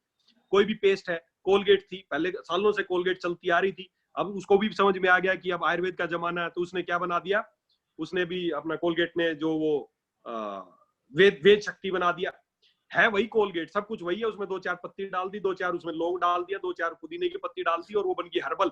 A: कोई भी पेस्ट है, कोलगेट थी पहले, सालों से कोलगेट चलती आ रही थी, अब उसको भी समझ में आ गया कि अब आयुर्वेद का जमाना है, तो उसने क्या बना दिया, उसने भी अपना कोलगेट ने जो वो वेद वेद शक्ति बना दिया। है वही कोलगेट, सब कुछ वही है, उसमें दो चार पत्ती डाल दी, दो चार उसमें लौंग डाल दिया, दो चार पुदीने की पत्ती डाल दी, और वो बन गई हर्बल।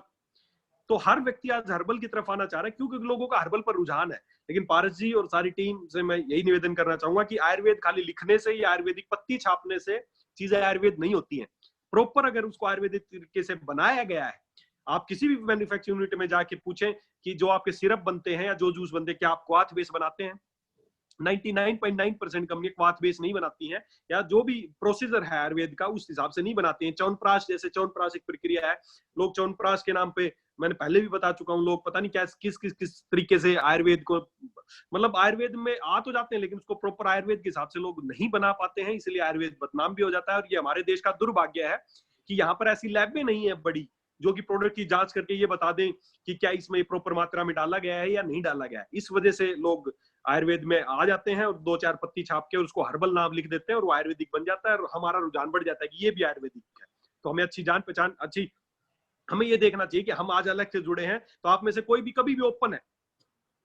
A: तो हर व्यक्ति आज हर्बल की तरफ आना चाह रहा है, क्योंकि लोगों का हर्बल पर रुझान है। लेकिन पारस जी और सारी टीम से मैं यही निवेदन करना चाहूंगा कि आयुर्वेद खाली लिखने से या आयुर्वेदिक पत्ती छापने से चीजें आयुर्वेद नहीं होती हैं। प्रॉपर अगर उसको आयुर्वेदिक तरीके से बनाया गया है, आप किसी भी मैन्युफैक्चरिंग यूनिट में जाके पूछें कि जो आपके सिरप बनते हैं या जो जूस बनते हैं, क्या आप क्वाथ बेस बनाते हैं? 99.9% कंपनी क्वाथ बेस नहीं बनाती हैं, या जो भी प्रोसीजर है आयुर्वेद का उस हिसाब से नहीं बनाते हैं। च्यवनप्राश, जैसे च्यवनप्राश एक प्रक्रिया है, लोग च्यवनप्राश के नाम पे, मैंने पहले भी बता चुका हूँ, लोग पता नहीं क्या किस तरीके से आयुर्वेद को, मतलब आयुर्वेद में आ तो जाते हैं लेकिन उसको प्रॉपर आयुर्वेद के हिसाब से लोग नहीं बना पाते हैं, इसलिए आयुर्वेद बदनाम भी हो जाता है। और ये हमारे देश का दुर्भाग्य है कि यहाँ पर ऐसी लैबें नहीं है बड़ी, जो कि प्रोडक्ट की जांच करके ये बता दें कि क्या इसमें प्रॉपर मात्रा में डाला गया है या नहीं डाला गया है। इस वजह से लोग आयुर्वेद में आ जाते हैं और दो चार पत्ती छाप के उसको हर्बल नाम लिख देते हैं, और वो आयुर्वेदिक बन जाता है, और हमारा रुझान बढ़ जाता है कि ये भी आयुर्वेदिक है। तो हमें अच्छी जान पहचान, अच्छी, हमें ये देखना चाहिए कि हम आज अलग से जुड़े हैं। तो आप में से कोई भी कभी भी ओपन है,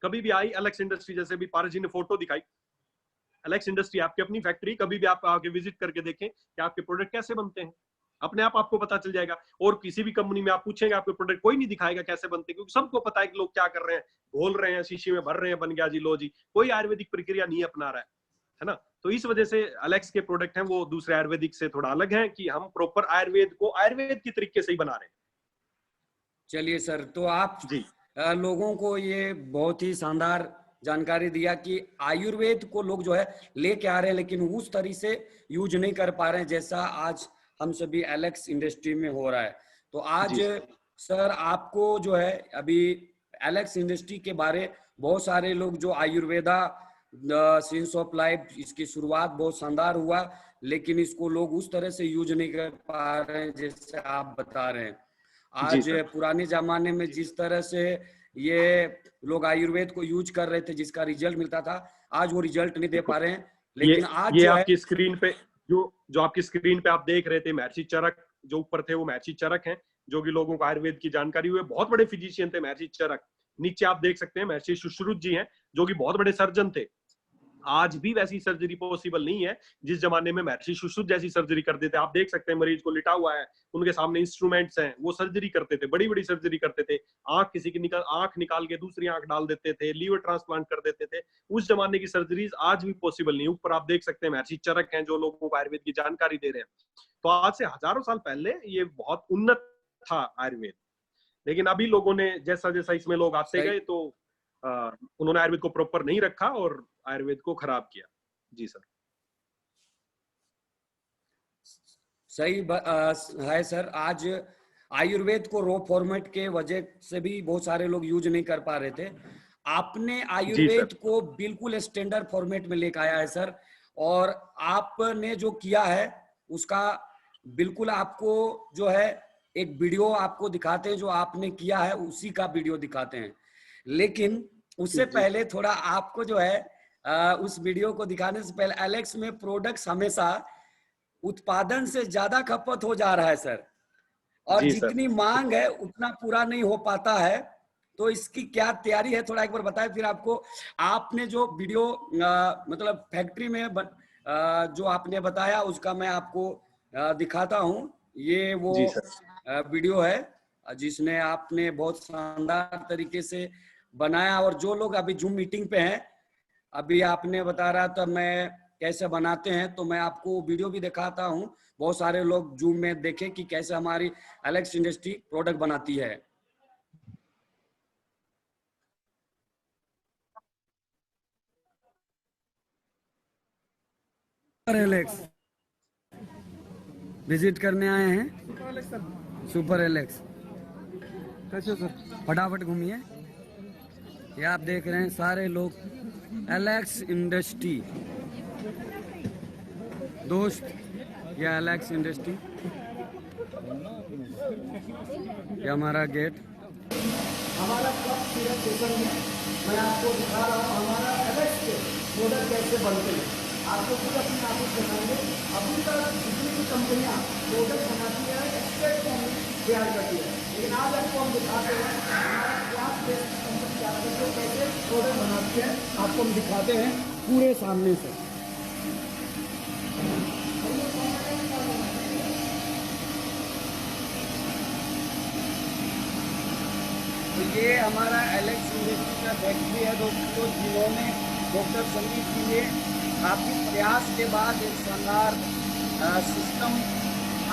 A: कभी भी आई एलेक्स इंडस्ट्री, जैसे भी पारस जी ने फोटो दिखाई, एलेक्स इंडस्ट्री आपकी अपनी फैक्ट्री, कभी भी आप आके विजिट करके देखें कि आपके प्रोडक्ट कैसे बनते हैं, अपने आप आपको पता चल जाएगा। और किसी भी कंपनी में आप पूछेंगे, आपके प्रोडक्ट कोई नहीं दिखाएगा कैसे बनते, क्योंकि सबको पता है कि लोग क्या कर रहे हैं, घोल रहे हैं, शीशी में भर रहे हैं, बन गया जी, लो जी। कोई आयुर्वेदिक प्रक्रिया नहीं अपना रहा है ना। तो इस वजह से अलेक्स के प्रोडक्ट हैं वो दूसरे आयुर्वेदिक से थोड़ा अलग हैं, कि हम प्रॉपर आयुर्वेद को आयुर्वेद की तरीके से ही बना रहे हैं।
B: चलिए सर, तो आप
A: जी
B: लोगों को ये बहुत ही शानदार जानकारी दिया कि आयुर्वेद को लोग जो है लेके आ रहे हैं, लेकिन उस तरीके से यूज नहीं कर पा रहे हैं जैसा आज हम सभी एलेक्स इंडस्ट्री में हो रहा है। तो आज
A: जी
B: सर आपको जो है अभी एलेक्स इंडस्ट्री के बारे, बहुत सारे लोग जो आयुर्वेदा साइंस ऑफ लाइफ, इसकी शुरुआत बहुत शानदार हुआ, लेकिन इसको लोग उस तरह से यूज नहीं कर पा रहे हैं जैसे आप बता रहे हैं। आज पुराने जमाने में जिस तरह से ये लोग आयुर्वेद को यूज कर रहे थे, जिसका रिजल्ट मिलता था, आज वो रिजल्ट नहीं दे पा रहे हैं। लेकिन आज
A: ये
B: जो
A: आपकी स्क्रीन पे जो आपकी स्क्रीन पे आप देख रहे थे, महर्षि चरक जो ऊपर थे, वो महर्षि चरक हैं, जो कि लोगों को आयुर्वेद की जानकारी हुई। बहुत बड़े फिजिशियन थे महर्षि चरक। नीचे आप देख सकते हैं महर्षि सुश्रुत जी हैं, जो कि बहुत बड़े सर्जन थे। आज भी वैसी सर्जरी पॉसिबल नहीं है जिस जमाने में महर्षि सुश्रुत जैसी सर्जरी कर देते। आप देख सकते हैं मरीज को लिटा हुआ है, उनके सामने इंस्ट्रूमेंट्स हैं, वो सर्जरी करते थे, बड़ी बड़ी सर्जरी करते थे। किसी की आंख निकाल के दूसरी आंख डाल देते थे, लीवर ट्रांसप्लांट कर देते थे। उस जमाने की सर्जरीज आज भी पॉसिबल नहीं। ऊपर आप देख सकते हैं महर्षि चरक हैं, जो लोगों को आयुर्वेद की जानकारी दे रहे हैं। तो आज से हजारों साल पहले ये बहुत उन्नत था आयुर्वेद। लेकिन अभी लोगों ने जैसा जैसा इसमें लोग आते गए, तो उन्होंने आयुर्वेद को प्रॉपर नहीं रखा और आयुर्वेद को खराब किया। जी सर।
B: सही है सर। आज आयुर्वेद को रॉ फॉर्मेट के वजह से भी बहुत सारे लोग यूज नहीं कर पा रहे थे। आपने आयुर्वेद को बिल्कुल स्टैंडर्ड फॉर्मेट में लेकर आया है सर, और आपने जो किया है उसका बिल्कुल आपको जो है एक वीडियो आपको दिखाते हैं, जो आपने किया है उसी का वीडियो दिखाते हैं। लेकिन उससे पहले थोड़ा आपको जो है उस वीडियो को दिखाने से पहले, एलेक्स में प्रोडक्ट्स हमेशा उत्पादन से ज्यादा खपत हो जा रहा है सर, और जितनी मांग है उतना पूरा नहीं हो पाता है। तो इसकी क्या तैयारी है, थोड़ा एक बार बताएं। फिर आपको आपने जो वीडियो मतलब फैक्ट्री में जो आपने बताया उसका मैं आपको दिखाता हूं। ये वो वीडियो है जिसने आपने बहुत शानदार तरीके से बनाया, और जो लोग अभी जूम मीटिंग पे हैं, अभी आपने बता रहा था मैं कैसे बनाते हैं, तो मैं आपको वीडियो भी दिखाता हूं। बहुत सारे लोग जूम में देखें कि कैसे हमारी एलेक्स इंडस्ट्री प्रोडक्ट बनाती है। एलेक्स विजिट करने आए हैं, सुपर एलेक्स। कैसे सर? फटाफट घूमिए। ये आप देख रहे हैं सारे लोग एलेक्स इंडस्ट्री दोस्त, ये एलेक्स इंडस्ट्री, ये हमारा गेट। हमारा मैं आपको दिखा रहा हूँ हमारा एलेक्स के प्रोडक्ट कैसे बनते हैं। आपको खुद अपनी आंखों से दिखाएंगे। अभी तक जितनी भी कंपनियां प्रोडक्ट बनाती है एक्सपर्ट फॉर्म में तैयार करती है, लेकिन आज आपको हम दिखाते हैं हमारा क्लास बेस्ड कंपनी आपको कैसे प्रोडक्ट बनाती है। आपको हम दिखाते हैं पूरे सामने से। तो ये हमारा एलेक्स इंडस्ट्री का फैक्ट्री है दोस्तों, जिन्होंने डॉक्टर संदीप जी ने काफी प्रयास के बाद एक शानदार सिस्टम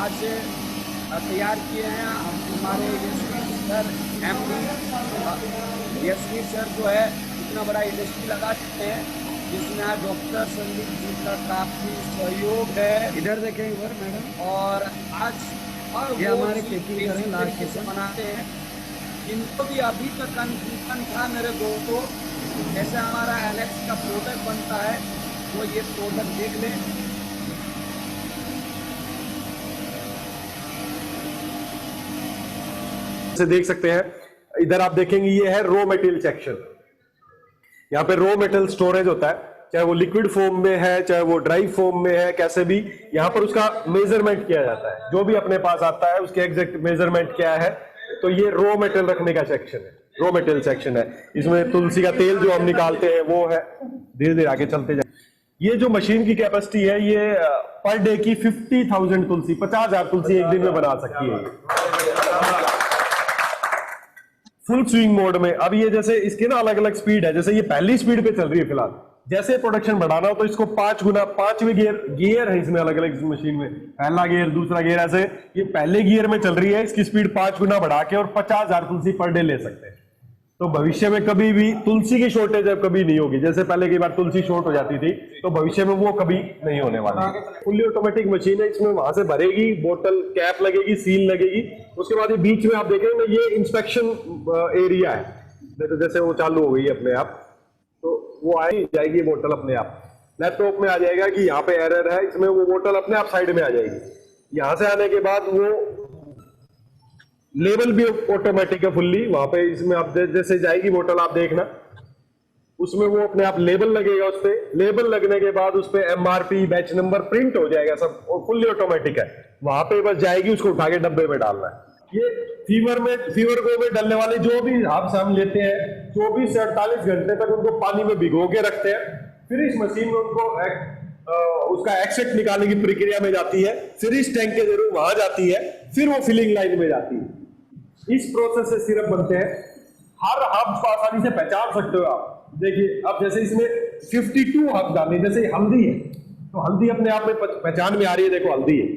B: आज तैयार किए हैं। हमारे सर एमडी सर जो है इतना बड़ा इंडस्ट्री लगा सकते हैं, जिसमें आज डॉक्टर संदीप जी का काफी सहयोग है। इधर देखें इधर मैडम। और आज और ये हमारे केकी लास्ट कैसे बनाते हैं, इनको भी अभी तक कंफ्यूजन था मेरे दोस्तों, जैसे हमारा एलेक्स का प्रोडक्ट बनता है, वो ये प्रोडक्ट देख लें।
A: से देख सकते हैं, इधर आप देखेंगे ये है रॉ मटेरियल सेक्शन। यहाँ पे रॉ मटेरियल स्टोरेज होता है, चाहे वो लिक्विड फॉर्म में है, चाहे वो ड्राई फॉर्म में है, कैसे भी यहाँ पर उसका मेजरमेंट किया जाता है। जो भी अपने पास आता है उसके एग्जैक्ट मेजरमेंट क्या है। तो ये रॉ मटेरियल रखने का सेक्शन है, रॉ मटेरियल सेक्शन है। इसमें तुलसी का तेल जो हम निकालते हैं वो है। धीरे धीरे आगे चलते जाए। ये जो मशीन की कैपेसिटी है, ये पर डे की 50,000 तुलसी, 50,000 तुलसी एक दिन में बना सकती है। फुल स्विंग मोड में। अब ये जैसे इसके ना अलग अलग स्पीड है, जैसे ये पहली स्पीड पे चल रही है फिलहाल। जैसे प्रोडक्शन बढ़ाना हो तो इसको 5 गुना, 5वें गियर है इसमें अलग अलग मशीन में, पहला गियर दूसरा गियर, ऐसे ये पहले गियर में चल रही है। इसकी स्पीड 5 गुना बढ़ा के और 50,000 तुलसी पर डे ले सकते हैं। तो भविष्य में कभी भी तुलसी की शॉर्टेज अब कभी नहीं होगी। जैसे पहले कई बार तुलसी शॉर्ट हो जाती थी, तो भविष्य में वो कभी नहीं होने वाला। फुल्ली ऑटोमेटिक मशीन है, इसमें वहां से भरेगी, बोतल कैप लगेगी, सील लगेगी। उसके बाद ये बीच में आप देखेंगे ये इंस्पेक्शन एरिया है। तो जैसे वो चालू हो गई अपने आप, तो वो आई जाएगी बोतल अपने आप।
C: लैपटॉप में आ जाएगा कि यहाँ पे एरर है, इसमें वो बोतल अपने आप साइड में आ जाएगी। यहाँ से आने के बाद वो लेबल भी ऑटोमेटिक है फुल्ली वहां पे, इसमें आप जैसे जाएगी बोतल आप देखना, उसमें वो अपने आप लेबल लगेगा, उस पर लेबल लगने के बाद उस पर MRP बैच नंबर प्रिंट हो जाएगा सब, और फुल्ली ऑटोमेटिक है। वहां पे बस जाएगी, उसको उठा के डब्बे में डालना है। ये फीवर को में डलने वाले जो भी हाफ हम लेते हैं 24 से 48 घंटे तक उनको पानी में भिगो के रखते हैं, फिर इस मशीन में उनको उसका एक्सेट निकालने की प्रक्रिया में जाती है, फिर इस टैंक के जरूर वहां जाती है, फिर वो फिलिंग लाइन में जाती है। इस प्रोसेस से सिरप बनते हैं। हर हब को आसानी से पहचान सकते हो आप। देखिए अब जैसे इसमें 52 हब डालने, जैसे हल्दी है तो हल्दी अपने आप में पहचान में आ रही है, देखो हल्दी है।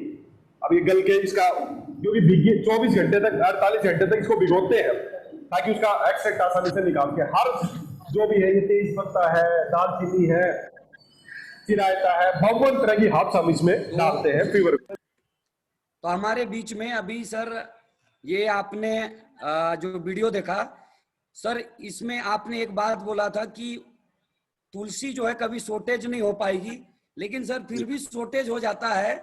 C: अब ये गल के इसका जो कि 24 घंटे तक 48 घंटे तक इसको भिगोते हैं ताकि उसका एक्सट्रैक्ट आसानी से निकाल के, हर जो भी है, ये तेज पत्ता है, दालचीनी है, चिरायता है, 52 तरह की हर्ब्स हम इसमें डालते हैं फीवर।
B: तो हमारे बीच में अभी सर ये आपने जो वीडियो देखा सर, इसमें आपने एक बात बोला था कि तुलसी जो है कभी शॉर्टेज नहीं हो पाएगी, लेकिन सर फिर भी शॉर्टेज हो जाता है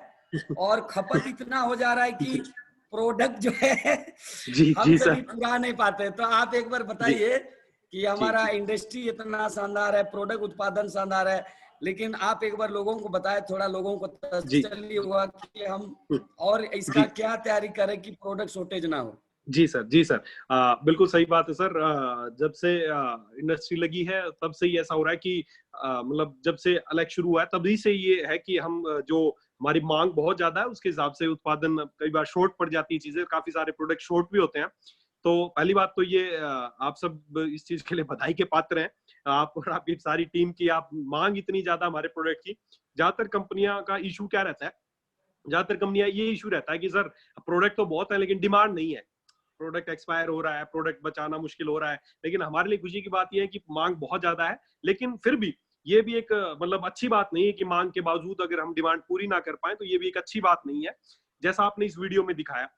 B: और खपत इतना हो जा रहा है कि प्रोडक्ट जो है हम कभी पूरा नहीं पाते। तो आप एक बार बताइए कि हमारा इंडस्ट्री इतना शानदार है, प्रोडक्ट उत्पादन शानदार है, लेकिन आप एक बार लोगों को बताएं, थोड़ा लोगों को तसल्ली होगा कि हम और इसका क्या तैयारी करें कि प्रोडक्ट शॉर्टेज ना हो।
A: जी सर, जी सर, बिल्कुल सही बात है सर। जब से इंडस्ट्री लगी है तब से ही ऐसा हो रहा है कि मतलब जब से अलग शुरू हुआ है तभी से ये है कि हम जो हमारी मांग बहुत ज्यादा है उसके हिसाब से उत्पादन कई बार शॉर्ट पड़ जाती है चीजें, काफी सारे प्रोडक्ट शॉर्ट भी होते हैं। तो पहली बात तो ये आप सब इस चीज के लिए बधाई के पात्र हैं, आप और आपकी सारी टीम की। आप मांग इतनी ज्यादा हमारे प्रोडक्ट की। ज्यादातर कंपनियां का इशू क्या रहता है, ज्यादातर कंपनियां ये इशू रहता है कि सर प्रोडक्ट तो बहुत है लेकिन डिमांड नहीं है, प्रोडक्ट एक्सपायर हो रहा है, प्रोडक्ट बचाना मुश्किल हो रहा है। लेकिन हमारे लिए खुशी की बात यह है कि मांग बहुत ज्यादा है, लेकिन फिर भी ये भी एक मतलब अच्छी बात नहीं है कि मांग के बावजूद अगर हम डिमांड पूरी ना कर पाए, तो ये भी एक अच्छी बात नहीं है। जैसा आपने इस वीडियो में दिखाया,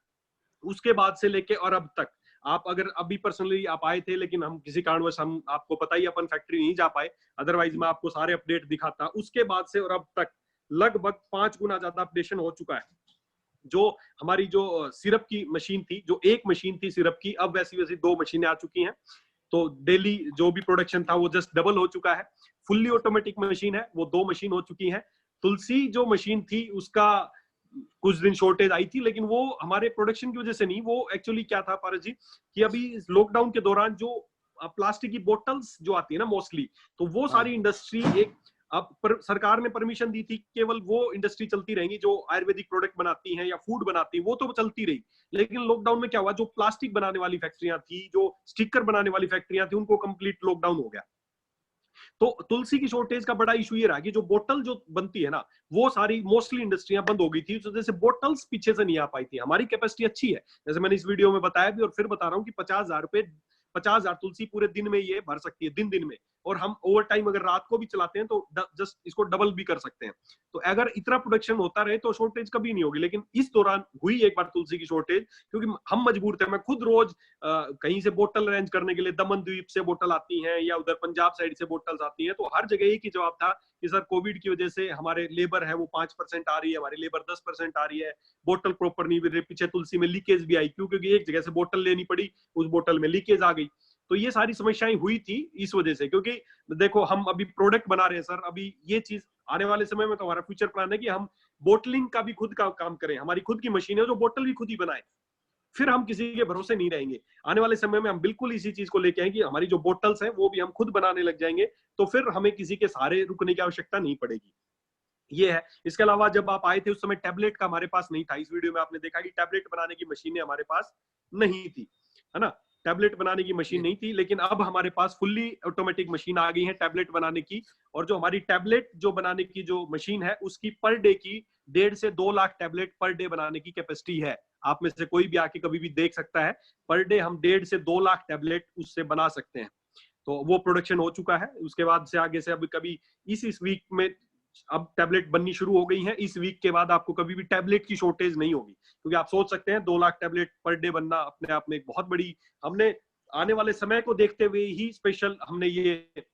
A: उसके बाद से लेके और अब तक, आप अगर अभी पर्सनली आप आए थे लेकिन हम किसी कारणवश, हम आपको पता ही अपन फैक्ट्री नहीं जा पाए, अदरवाइज मैं आपको सारे अपडेट दिखाता। उसके बाद से और अब तक लगभग 5 गुना ज्यादा अपडेशन हो चुका है। जो हमारी जो सिरप की मशीन थी, जो एक मशीन थी सिरप की, अब वैसी वैसी 2 मशीनें आ चुकी हैं। तो डेली जो भी प्रोडक्शन था वो जस्ट डबल हो चुका है। फुल्ली ऑटोमेटिक मशीन है, वो 2 मशीन हो चुकी है। तुलसी जो मशीन थी उसका कुछ दिन शॉर्टेज आई थी, लेकिन वो हमारे प्रोडक्शन की वजह से नहीं। वो एक्चुअली क्या था पारस जी, कि अभी लॉकडाउन के दौरान जो प्लास्टिक की बोतल्स जो आती है ना मोस्टली, तो वो सारी इंडस्ट्री एक, अब सरकार ने परमिशन दी थी केवल वो इंडस्ट्री चलती रहेंगी जो आयुर्वेदिक प्रोडक्ट बनाती हैं या फूड बनाती हैं, वो तो चलती रही। लेकिन लॉकडाउन में क्या हुआ, जो प्लास्टिक बनाने वाली फैक्ट्रियां थी, जो स्टिकर बनाने वाली फैक्ट्रियां थी, उनको कंप्लीट लॉकडाउन हो गया। तो तुलसी की शॉर्टेज का बड़ा इशू ये रहा कि जो बोतल जो बनती है ना, वो सारी मोस्टली इंडस्ट्रियां बंद हो गई थी, तो जैसे बोतल्स पीछे से नहीं आ पाई थी। हमारी कैपेसिटी अच्छी है, जैसे मैंने इस वीडियो में बताया भी और फिर बता रहा हूँ कि 50,000 तुलसी पूरे दिन में ये भर सकती है, दिन में। और हम ओवर टाइम अगर रात को भी चलाते हैं तो जस्ट इसको डबल भी कर सकते हैं। तो अगर इतना प्रोडक्शन होता रहे तो शॉर्टेज कभी नहीं होगी। लेकिन इस दौरान हुई एक बार तुलसी की शॉर्टेज, क्योंकि हम मजबूर थे। मैं खुद रोज कहीं से बोतल अरेंज करने के लिए, दमन द्वीप से बोतल आती हैं या उधर पंजाब साइड से बोतल्स आती हैं, तो हर जगह एक ही जवाब था कि सर कोविड की वजह से हमारे लेबर है वो 5% आ रही है, हमारी लेबर 10% आ रही है, बोतल प्रॉपर नहीं मिल रही। पीछे तुलसी में लीकेज भी आई, क्योंकि एक जगह से बोतल लेनी पड़ी, उस बोतल में लीकेज आ गई। तो ये सारी समस्याएं हुई थी इस वजह से। क्योंकि देखो हम अभी प्रोडक्ट बना रहे हैं सर, अभी ये चीज आने वाले समय में तो हमारा फ्यूचर प्लान है कि हम बोटलिंग का भी खुद का काम करें, हमारी खुद की मशीन है जो बोतल भी खुद ही बनाए, फिर हम किसी के भरोसे नहीं रहेंगे। आने वाले समय में हम बिल्कुल इसी चीज को लेके आए कि हमारी जो बोतल्स हैं वो भी हम खुद बनाने लग जाएंगे, तो फिर हमें किसी के सहारे रुकने की आवश्यकता नहीं पड़ेगी। ये है। इसके अलावा जब आप आए थे उस समय टैबलेट का हमारे पास नहीं था। इस वीडियो में आपने देखा कि टैबलेट बनाने की मशीनें हमारे पास नहीं थी, है ना, टैबलेट बनाने की मशीन नहीं थी। लेकिन अब हमारे पास फुल्ली ऑटोमेटिक मशीन आ गई है टैबलेट बनाने की। और जो हमारी टैबलेट जो बनाने की जो मशीन है उसकी पर डे की 1.5 से 2 लाख टैबलेट पर डे बनाने की कैपेसिटी है। आप में से कोई भी आके कभी भी देख सकता है, पर डे हम 1.5 से 2 लाख टैबलेट उससे बना सकते हैं। तो वो प्रोडक्शन हो चुका है। उसके बाद से आगे से अब कभी इस वीक में अब टैबलेट बननी शुरू हो गई है। इस वीक के बाद आपको कभी भी टैबलेट की शॉर्टेज नहीं होगी, क्योंकि आप सोच सकते हैं 2 लाख टैबलेट पर डे बनना अपने आप में एक बहुत बड़ी, हमने आने वाले समय को देखते हुए ही स्पेशल हमने ये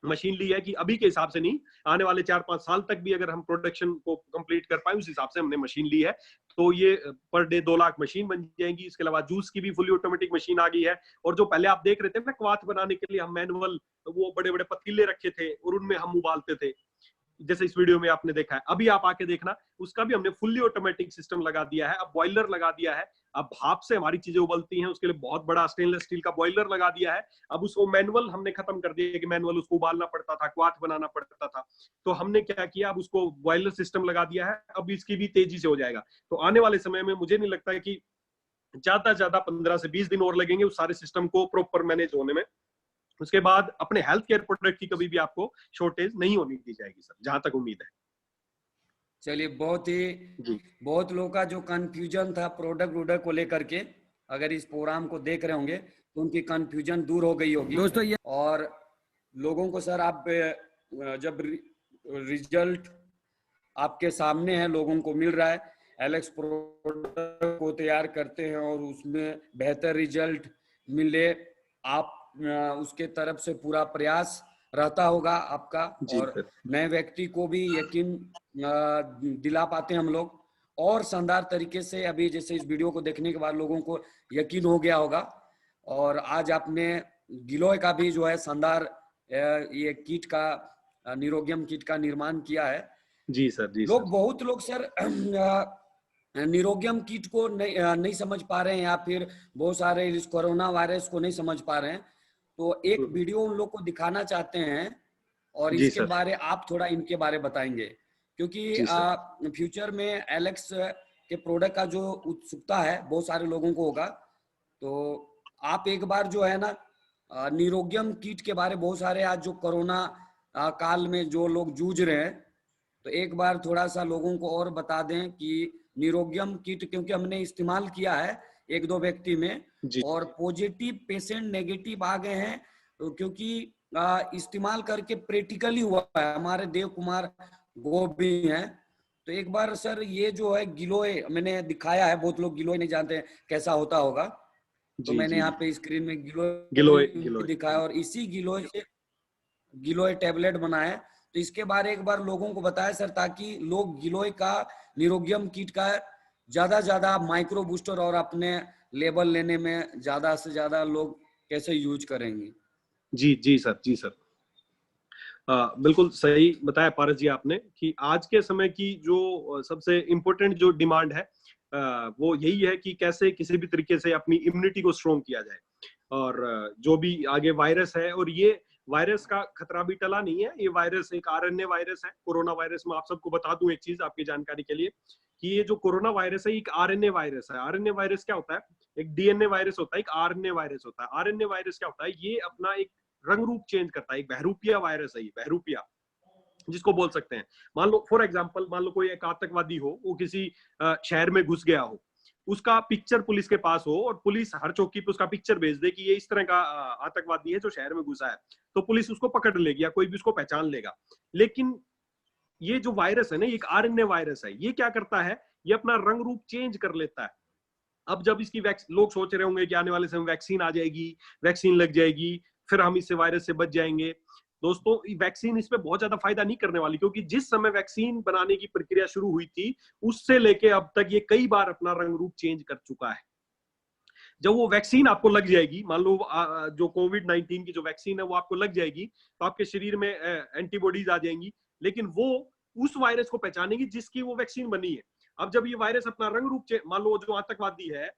A: मशीन ली है कि अभी के हिसाब से नहीं, आने वाले 4-5 साल तक भी अगर हम प्रोडक्शन को कंप्लीट कर पाए उस हिसाब से हमने मशीन ली है। तो ये पर डे 2 लाख मशीन बन जाएंगी। इसके अलावा जूस की भी फुली ऑटोमेटिक मशीन आ गई है। और जो पहले आप देख रहे थे ना क्वाथ बनाने के लिए हम मैनुअल वो बड़े बड़े पतीले रखे थे और उनमें हम उबालते थे, जैसे इस वीडियो में आपने देखा है, अभी आप आके देखना उसका भी हमने फुल्ली ऑटोमेटिक सिस्टम लगा दिया है। अब बॉयलर लगा दिया है, अब भाप से हमारी चीजें उबलती हैं, उसके लिए बहुत बड़ा स्टेनलेस स्टील का बॉयलर लगा दिया है। अब उसको मैनुअल हमने खत्म कर दिया कि मैनुअल उसको उबालना पड़ता था, क्वाथ बनाना पड़ता था। तो हमने क्या किया, अब उसको बॉयलर सिस्टम लगा दिया है। अब इसकी भी तेजी से हो जाएगा। तो आने वाले समय में मुझे नहीं लगता है कि ज्यादा 15 से 20 दिन और लगेंगे उस सारे सिस्टम को प्रॉपर मैनेज होने में। उसके बाद अपने हेल्थ केयर प्रोडक्ट की कभी भी आपको शॉर्टेज नहीं होनी दी जाएगी सर, जहां तक उम्मीद है।
B: चलिए, बहुत लोगों का जो कंफ्यूजन था प्रोडक्ट को लेकर के, अगर इस प्रोग्राम को देख रहे होंगे तो उनकी कंफ्यूजन दूर हो गई होगी दोस्तों। ये और लोगों को सर, आप जब रिजल्ट आपके सामने है, लोगों को मिल रहा है, एलेक्स प्रोडक्ट को तैयार करते हैं और उसमें बेहतर रिजल्ट मिले, आप उसके तरफ से पूरा प्रयास रहता होगा आपका, और नए व्यक्ति को भी यकीन दिला पाते हैं हम लोग। और शानदार तरीके से अभी जैसे इस वीडियो को देखने के बाद लोगों को यकीन हो गया होगा। और आज आपने गिलोय का भी जो है शानदार ये किट का, निरोगियम किट का निर्माण किया है।
A: जी सर, जी
B: लोग
A: सर।
B: बहुत लोग सर निरोगियम किट को नहीं समझ पा रहे हैं, या फिर बहुत सारे इस कोरोना वायरस को नहीं समझ पा रहे हैं। तो एक वीडियो उन लोग को दिखाना चाहते हैं, और इसके बारे आप थोड़ा इनके बारे बताएंगे, क्योंकि फ्यूचर में एलेक्स के प्रोडक्ट का जो उत्सुकता है बहुत सारे लोगों को होगा। तो आप एक बार जो है ना निरोगियम किट के बारे, बहुत सारे आज जो कोरोना काल में जो लोग जूझ रहे हैं, तो एक बार थोड़ा सा लोगों को और बता दें कि निरोगियम किट, क्योंकि हमने इस्तेमाल किया है 1-2 व्यक्ति में, और पॉजिटिव पेशेंट नेगेटिव आ गए हैं। तो क्योंकि इस्तेमाल करके प्रैक्टिकली हुआ है, हमारे देव कुमार गोभी हैं। तो एक बार सर ये जो है गिलोय मैंने दिखाया है, बहुत लोग गिलोय नहीं जानते कैसा होता होगा, तो मैंने यहाँ पे स्क्रीन में गिलोय दिखाया, और इसी गिलोय से गिलोय टैबलेट बनाया। तो इसके बारे एक बार लोगों को बताया सर, ताकि लोग गिलोय का निरोगियम किट का ज्यादा माइक्रो बूस्टर और अपने लेवल लेने में ज्यादा से ज्यादा लोग कैसे यूज करेंगे।
A: जी सर, जी सर। बिल्कुल सही बताया पारस जी आपने कि आज के समय की जो सबसे इम्पोर्टेंट जो डिमांड है वो यही है कि कैसे किसी भी तरीके से अपनी इम्यूनिटी को स्ट्रॉन्ग किया जाए। और जो भी आगे वायरस है, और ये वायरस का खतरा भी टला नहीं है, ये वायरस एक आरएनए वायरस है। कोरोना वायरस में आप सबको बता दूं एक चीज आपकी जानकारी के लिए, कि ये जो कोरोना वायरस है एक आरएनए वायरस है। आरएनए वायरस क्या होता है? एक डीएनए वायरस होता है, एक आरएनए वायरस होता है। आरएनए वायरस क्या होता है? ये अपना एक रंग रूप चेंज करता है। एक बहरूपिया वायरस है ये, बहरूपिया जिसको बोल सकते हैं। मान लो फॉर एग्जांपल, मान लो कोई एक आतंकवादी हो, वो किसी शहर में घुस गया हो, उसका पिक्चर पुलिस के पास हो, और पुलिस हर चौकी पे उसका पिक्चर भेज दे कि ये इस तरह का आतंकवादी है जो शहर में घुसा है, तो पुलिस उसको पकड़ लेगी या कोई भी उसको पहचान लेगा। लेकिन ये जो वायरस है ना, एक आरएनए वायरस है। ये क्या करता है? ये अपना रंग रूप चेंज कर लेता है। अब जब इसकी लोग सोच रहे होंगे कि आने वाले समय वैक्सीन आ जाएगी, वैक्सीन लग जाएगी, फिर हम इससे वायरस से बच जाएंगे। दोस्तों, वैक्सीन इसमें बहुत ज्यादा फायदा नहीं करने वाली, क्योंकि जिस समय वैक्सीन बनाने की प्रक्रिया शुरू हुई थी उससे लेके अब तक ये कई बार अपना रंग रूप चेंज कर चुका है। जब वो वैक्सीन आपको लग जाएगी, मान लो जो कोविड-19 की जो वैक्सीन है वो आपको लग जाएगी, तो आपके शरीर में एंटीबॉडीज आ जाएंगी, लेकिन वो उस वायरस को पहचानेगी जिसकी वो वैक्सीन बनी है। अब जब ये वायरस अपना रंग रूप, मान लो जो आतंकवादी है,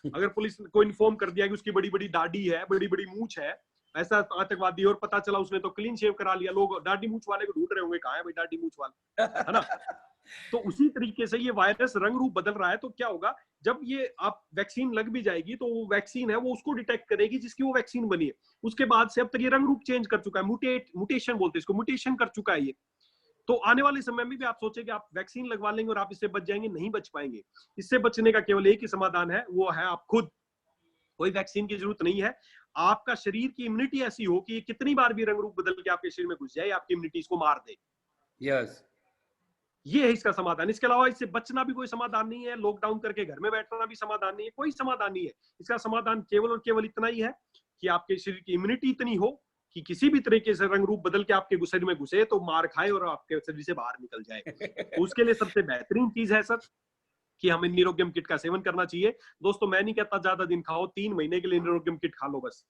A: अगर पुलिस को इन्फॉर्म कर दिया कि उसकी बड़ी बड़ी दाढ़ी है, बड़ी बड़ी मूंछ है, ऐसा आतंकवादी, और पता चला उसने तो क्लीन शेव करा लिया, लोग दाढ़ी मूंछ वाले को ढूंढ रहे होंगे, कहाँ है भाई दाढ़ी मूंछ वाला, है ना? तो उसी तरीके से ये वायरस रंग रूप बदल रहा है। तो क्या होगा, जब ये आप वैक्सीन लग भी जाएगी तो वो वैक्सीन है वो उसको डिटेक्ट करेगी जिसकी वो वैक्सीन बनी है। उसके बाद से अब तक ये रंग रूप चेंज कर चुका है, म्यूटेशन बोलते हैं इसको, म्यूटेशन कर चुका है ये। तो आने वाले समय में भी आप सोचे कि आप वैक्सीन लगवा लेंगे और आप इससे बच जाएंगे, नहीं बच पाएंगे। इससे बचने का केवल एक ही समाधान है, वो है आप खुद। कोई वैक्सीन की जरूरत नहीं है। आपका शरीर की इम्यूनिटी ऐसी हो कि कितनी बार भी रंग रूप बदल के आपके शरीर में घुस जाए, आपकी इम्यूनिटी इसको मार दे।
B: यस,
A: ये है इसका समाधान। इसके अलावा इससे बचना भी कोई समाधान नहीं है, लॉकडाउन करके घर में बैठना भी समाधान नहीं है, कोई समाधान नहीं है। इसका समाधान केवल और केवल इतना ही है कि आपके शरीर की इम्यूनिटी इतनी हो कि किसी भी तरीके से रंग रूप बदल के आपके शरीर में घुसे तो मार खाए और आपके शरीर से बाहर निकल जाए। तो उसके लिए सबसे बेहतरीन चीज है सर कि हमें निरोग्यम किट का सेवन करना चाहिए। दोस्तों मैं नहीं कहता ज्यादा दिन खाओ, 3 महीने के लिए निरोग्यम किट खा लो बस।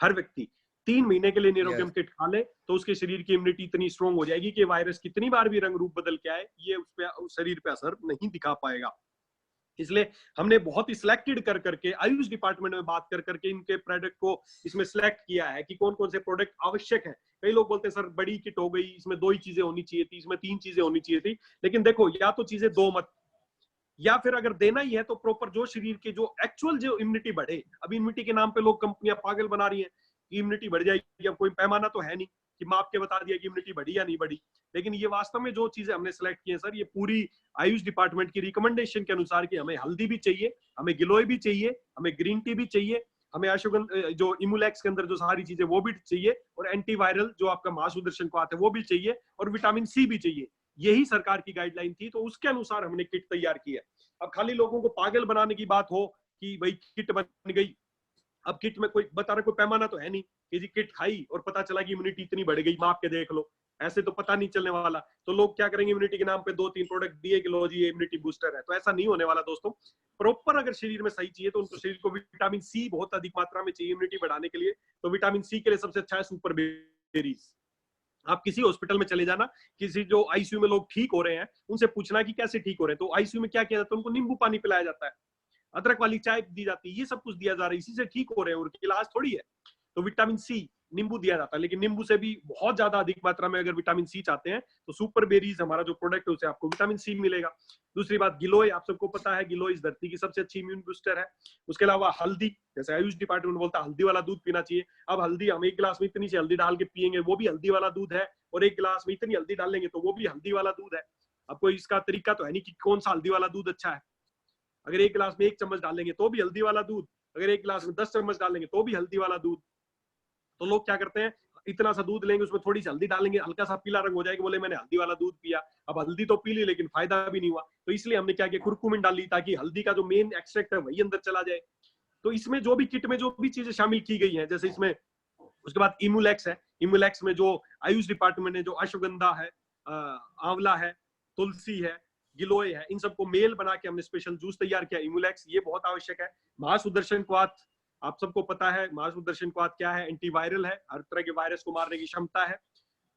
A: हर व्यक्ति 3 महीने के लिए निरोग्यम किट खा ले तो उसके शरीर की इम्यूनिटी इतनी स्ट्रांग हो जाएगी कि वायरस कितनी बार भी रंग रूप बदल के आए ये उस शरीर पे असर नहीं दिखा पाएगा। इसलिए हमने बहुत ही सिलेक्टेड कर करके आयुष डिपार्टमेंट में बात कर करके इनके प्रोडक्ट को इसमें सिलेक्ट किया है कि कौन कौन से प्रोडक्ट आवश्यक है। कई लोग बोलते हैं सर बड़ी किट हो गई, इसमें 2 ही चीजें होनी चाहिए थी, इसमें 3 चीजें होनी चाहिए थी। लेकिन देखो या तो चीजें 2 मत, या फिर अगर देना ही है तो प्रॉपर जो शरीर के जो एक्चुअल जो इम्यूनिटी बढ़े। अब इम्यूनिटी के नाम पे लोग कंपनियां पागल बना रही हैं कि इम्यूनिटी बढ़ जाएगी। अब कोई पैमाना तो है नहीं कि माप के बता दिया कि इम्यूनिटी बढ़ी या नहीं बढ़ी। लेकिन ये वास्तव में जो चीजें हमने सेलेक्ट की है सर, ये पूरी आयुष डिपार्टमेंट की रिकमेंडेशन के अनुसार कि हमें हल्दी भी चाहिए, हमें गिलोय भी चाहिए, हमें ग्रीन टी भी चाहिए, हमें अश्वगंधा जो इमुलेक्स के अंदर जो सारी चीजें वो भी चाहिए, और एंटीवायरल जो आपका महासुदर्शन क्वाथ है वो भी चाहिए, और विटामिन सी भी चाहिए। यही सरकार की गाइडलाइन थी, तो उसके अनुसार हमने किट तैयार की है। अब खाली लोगों को पागल बनाने की बात हो कि भाई किट बन गई, अब किट में कोई बता रहा, कोई पैमाना तो है नहीं कि जी किट खाई और पता चला कि इम्यूनिटी इतनी बढ़ गई, माप के देख लो, ऐसे तो पता नहीं चलने वाला। तो लोग क्या करेंगे, इम्यूनिटी के नाम पे 2-3 प्रोडक्ट दिए कि लो जी ये इम्यूनिटी बूस्टर है, तो ऐसा नहीं होने वाला दोस्तों। प्रॉपर अगर शरीर में सही चाहिए तो उनको शरीर को विटामिन सी बहुत अधिक मात्रा में चाहिए इम्यूनिटी बढ़ाने के लिए। तो विटामिन सी के लिए सबसे अच्छा है सुपर बेरीज। आप किसी हॉस्पिटल में चले जाना, किसी जो आईसीयू में लोग ठीक हो रहे हैं उनसे पूछना कि कैसे ठीक हो रहे हैं, तो आईसीयू में क्या किया जाता है, उनको नींबू पानी पिलाया जाता है, अदरक वाली चाय दी जाती है, ये सब कुछ दिया जा रहा है, इसी से ठीक हो रहे हैं, उनकी इलाज थोड़ी है। तो विटामिन सी नींबू दिया जाता है, लेकिन नींबू से भी बहुत ज्यादा अधिक मात्रा में अगर विटामिन सी चाहते हैं तो सुपर बेरीज हमारा जो प्रोडक्ट है उससे आपको विटामिन सी मिलेगा। दूसरी बात गिलोय, आप सबको पता है गिलोय इस धरती की सबसे अच्छी इम्यून बूस्टर है। उसके अलावा हल्दी, जैसे आयुष डिपार्टमेंट बोलता है हल्दी वाला दूध पीना चाहिए। अब हल्दी हम 1 गिलास में इतनी सी हल्दी डाल के पियेंगे वो भी हल्दी वाला दूध है, और 1 गिलास में इतनी हल्दी डालेंगे तो वो भी हल्दी वाला दूध है। अब कोई इसका तरीका तो है नहीं कि कौन सा हल्दी वाला दूध अच्छा है। अगर 1 गिलास में 1 चम्मच डालेंगे तो भी हल्दी वाला दूध, अगर 1 गिलास में 10 चम्मच डालेंगे तो भी हल्दी वाला दूध। तो लोग क्या करते हैं, इतना सा दूध लेंगे उसमें थोड़ी सी हल्दी डालेंगे, हल्का सा पीला रंग हो जाएगा, बोले मैंने हल्दी वाला दूध पिया। अब हल्दी तो पी ली लेकिन फायदा भी नहीं हुआ। तो इसलिए हमने क्या किया, कुरकुमिन डाल ली ताकि हल्दी का जो मेन एक्सट्रैक्ट है वही अंदर चला जाए। तो इसमें जो भी किट में जो भी चीजें शामिल की गई हैं, जैसे इसमें उसके बाद इमुलेक्स है, इमुलेक्स में जो आयुष डिपार्टमेंट ने जो अश्वगंधा है, आंवला है, तुलसी है, गिलोय है, इन सबको मेल बना के हमने स्पेशल जूस तैयार किया इमुलेक्स, ये बहुत आवश्यक है। महासुदर्शन क्वाथ, आप सबको पता है महासुदर्शन क्वाथ क्या है, एंटीवायरल है, हर तरह के वायरस को मारने की क्षमता है।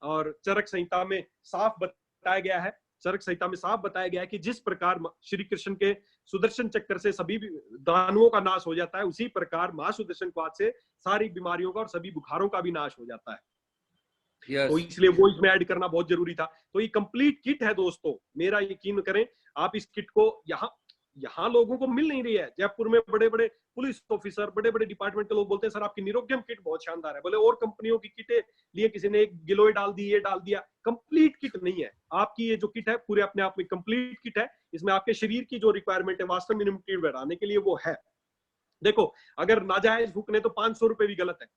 A: और चरक संहिता में साफ बताया गया है, चरक संहिता में साफ बताया गया है कि जिस प्रकार श्री कृष्ण के सुदर्शन चक्र से सभी दानवों का नाश हो जाता है, उसी प्रकार महासुदर्शन क्वाथ से सारी बीमारियों का और सभी बुखारों का भी नाश हो जाता है। तो इसलिए वो इसमें ऐड करना बहुत जरूरी था। तो ये कंप्लीट किट है दोस्तों, मेरा यकीन करें आप, इस किट को यहाँ लोगों को मिल नहीं रही है। जयपुर में बड़े बड़े पुलिस ऑफिसर, बड़े बड़े डिपार्टमेंट के लोग बोलते हैं सर आपकी निरोग्यम किट बहुत शानदार है, बोले और कंपनियों की किटें लिए किसी ने एक गिलोय डाल दी, ये डाल दिया, कंप्लीट किट नहीं है। आपकी ये जो किट है पूरे अपने आप में कंप्लीट किट है, इसमें आपके शरीर की जो रिक्वायरमेंट है वास्तव में इम्यूनिटी बढ़ाने के लिए वो है। देखो अगर नाजायज फूकने तो 500 रुपए भी गलत है।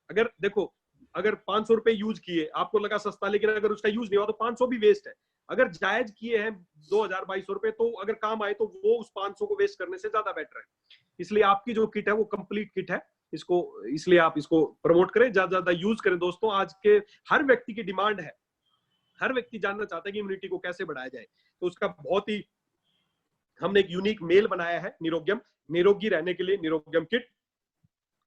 A: अगर देखो अगर 500 रुपए यूज किए, आपको लगा सस्ता, लेकिन अगर उसका यूज नहीं हुआ तो 500 भी वेस्ट है। अगर जायज किए हैं 2000-2200 रुपए, तो अगर काम आए तो वो उस 500 को वेस्ट करने से ज्यादा बेटर है। इसलिए आपकी जो किट है वो कंप्लीट किट है, इसको इसलिए आप इसको प्रमोट करें, ज्यादा ज्यादा यूज करें। दोस्तों आज के हर व्यक्ति की डिमांड है, हर व्यक्ति जानना चाहता है कि इम्यूनिटी को कैसे बढ़ाया जाए। तो उसका बहुत ही हमने एक यूनिक मेल बनाया है निरोग्यम, निरोगी रहने के लिए निरोग्यम किट।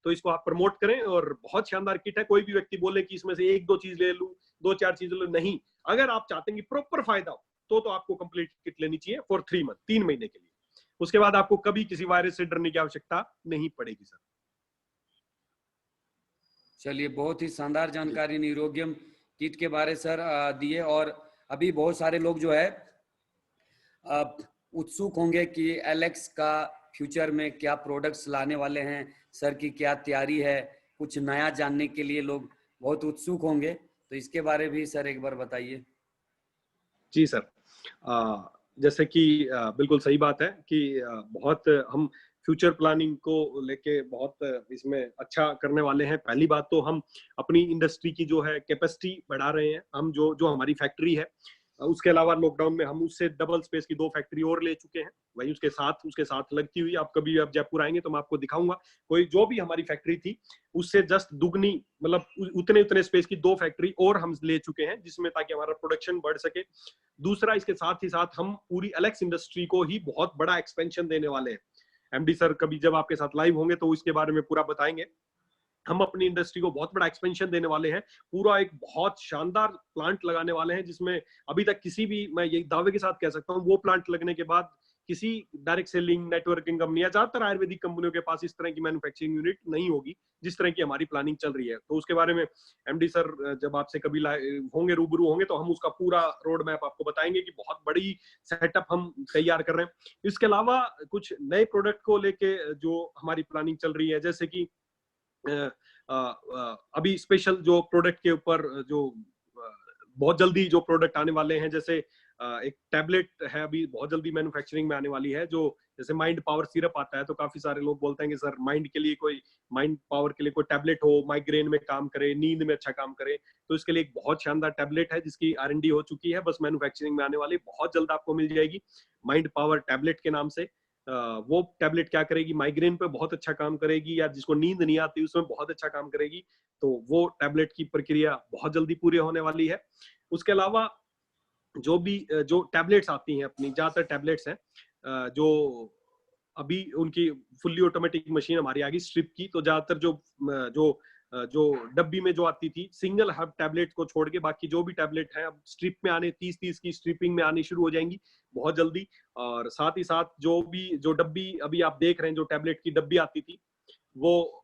A: तो इसको आप प्रमोट करें, और बहुत शानदार किट है। कोई भी व्यक्ति बोले कि इसमें से 1-2 चीज ले लूं, 2-4 चीज ले लूं, नहीं। अगर आप चाहते हैं कि प्रॉपर फायदा हो तो आपको कंप्लीट किट लेनी चाहिए फॉर 3 मंथ, 3 महीने के लिए। उसके बाद आपको कभी किसी वायरस से डरने की आवश्यकता नहीं पड़ेगी सर।
B: चलिए, बहुत ही शानदार जानकारी निरोग्यम किट के बारे सर दिए। और अभी बहुत सारे लोग जो है उत्सुक होंगे कि एलेक्स का फ्यूचर में क्या प्रोडक्ट्स लाने वाले हैं, सर की क्या तैयारी है, कुछ नया जानने के लिए लोग बहुत उत्सुक होंगे। तो इसके बारे भी सर एक बार बताइए।
A: जी सर, जैसे कि बिल्कुल सही बात है कि बहुत हम फ्यूचर प्लानिंग को लेके बहुत इसमें अच्छा करने वाले हैं। पहली बात तो हम अपनी इंडस्ट्री की जो है कैपेसिटी बढ़ा रहे हैं। हम जो हमारी फैक्ट्री है उसके अलावा लॉकडाउन में हम उससे डबल स्पेस की 2 फैक्ट्री और ले चुके हैं। वहीं उसके साथ लगती हुई, आप कभी अब जयपुर आएंगे तो मैं आपको दिखाऊंगा, कोई जो भी हमारी फैक्ट्री थी उससे जस्ट दुगनी, मतलब उतने स्पेस की 2 फैक्ट्री और हम ले चुके हैं, जिसमें ताकि हमारा प्रोडक्शन बढ़ सके। दूसरा, इसके साथ ही साथ हम पूरी एलेक्स इंडस्ट्री को ही बहुत बड़ा एक्सपेंशन देने वाले हैं। एमडी सर कभी जब आपके साथ लाइव होंगे तो इसके बारे में पूरा बताएंगे। हम अपनी इंडस्ट्री को बहुत बड़ा एक्सपेंशन देने वाले हैं, पूरा एक बहुत शानदार प्लांट लगाने वाले हैं, जिसमें अभी तक किसी भी, मैं ये दावे के साथ कह सकता हूँ, वो प्लांट लगने के बाद किसी डायरेक्ट सेलिंग नेटवर्किंग कंपनी या ज्यादातर आयुर्वेदिक कंपनियों के पास इस तरह की मैन्युफैक्चरिंग यूनिट नहीं होगी जिस तरह की हमारी प्लानिंग चल रही है। तो उसके बारे में एमडी सर जब आपसे कभी होंगे, रूबरू होंगे, तो हम उसका पूरा रोड मैप आपको बताएंगे कि बहुत बड़ी सेटअप हम तैयार कर रहे हैं। इसके अलावा कुछ नए प्रोडक्ट को लेके जो हमारी प्लानिंग चल रही है, जैसे कि अभी स्पेशल जो प्रोडक्ट के ऊपर जो बहुत जल्दी जो प्रोडक्ट आने वाले हैं, जैसे एक टैबलेट है अभी बहुत जल्दी मैन्युफैक्चरिंग में आने वाली है, जो जैसे माइंड पावर सिरप आता है, तो काफी सारे लोग बोलते हैं कि सर माइंड पावर के लिए कोई टैबलेट हो, माइग्रेन में काम करे, नींद में अच्छा काम करे। तो इसके लिए एक बहुत शानदार टैबलेट है जिसकी R&D हो चुकी है, बस मैन्युफैक्चरिंग में आने वाली, बहुत जल्द आपको मिल जाएगी माइंड पावर टैबलेट के नाम से। वो टैबलेट क्या करेगी, माइग्रेन पे बहुत अच्छा काम करेगी, या जिसको नींद नहीं आती उसमें बहुत अच्छा काम करेगी। तो वो टैबलेट की प्रक्रिया बहुत जल्दी पूरी होने वाली है। उसके अलावा जो टैबलेट्स आती हैं, अपनी ज्यादातर टैबलेट्स हैं जो अभी उनकी फुल्ली ऑटोमेटिक मशीन हमारी आ गई स्ट्रिप की, तो ज्यादातर जो डब्बी में जो आती थी सिंगल हब टैबलेट को छोड़ के, बाकी जो भी टैबलेट है अब स्ट्रिप में आने, 30 की स्ट्रिपिंग में आनी शुरू हो जाएंगी बहुत जल्दी। और साथ ही साथ जो डब्बी अभी आप देख रहे हैं, जो टैबलेट की डब्बी आती थी, वो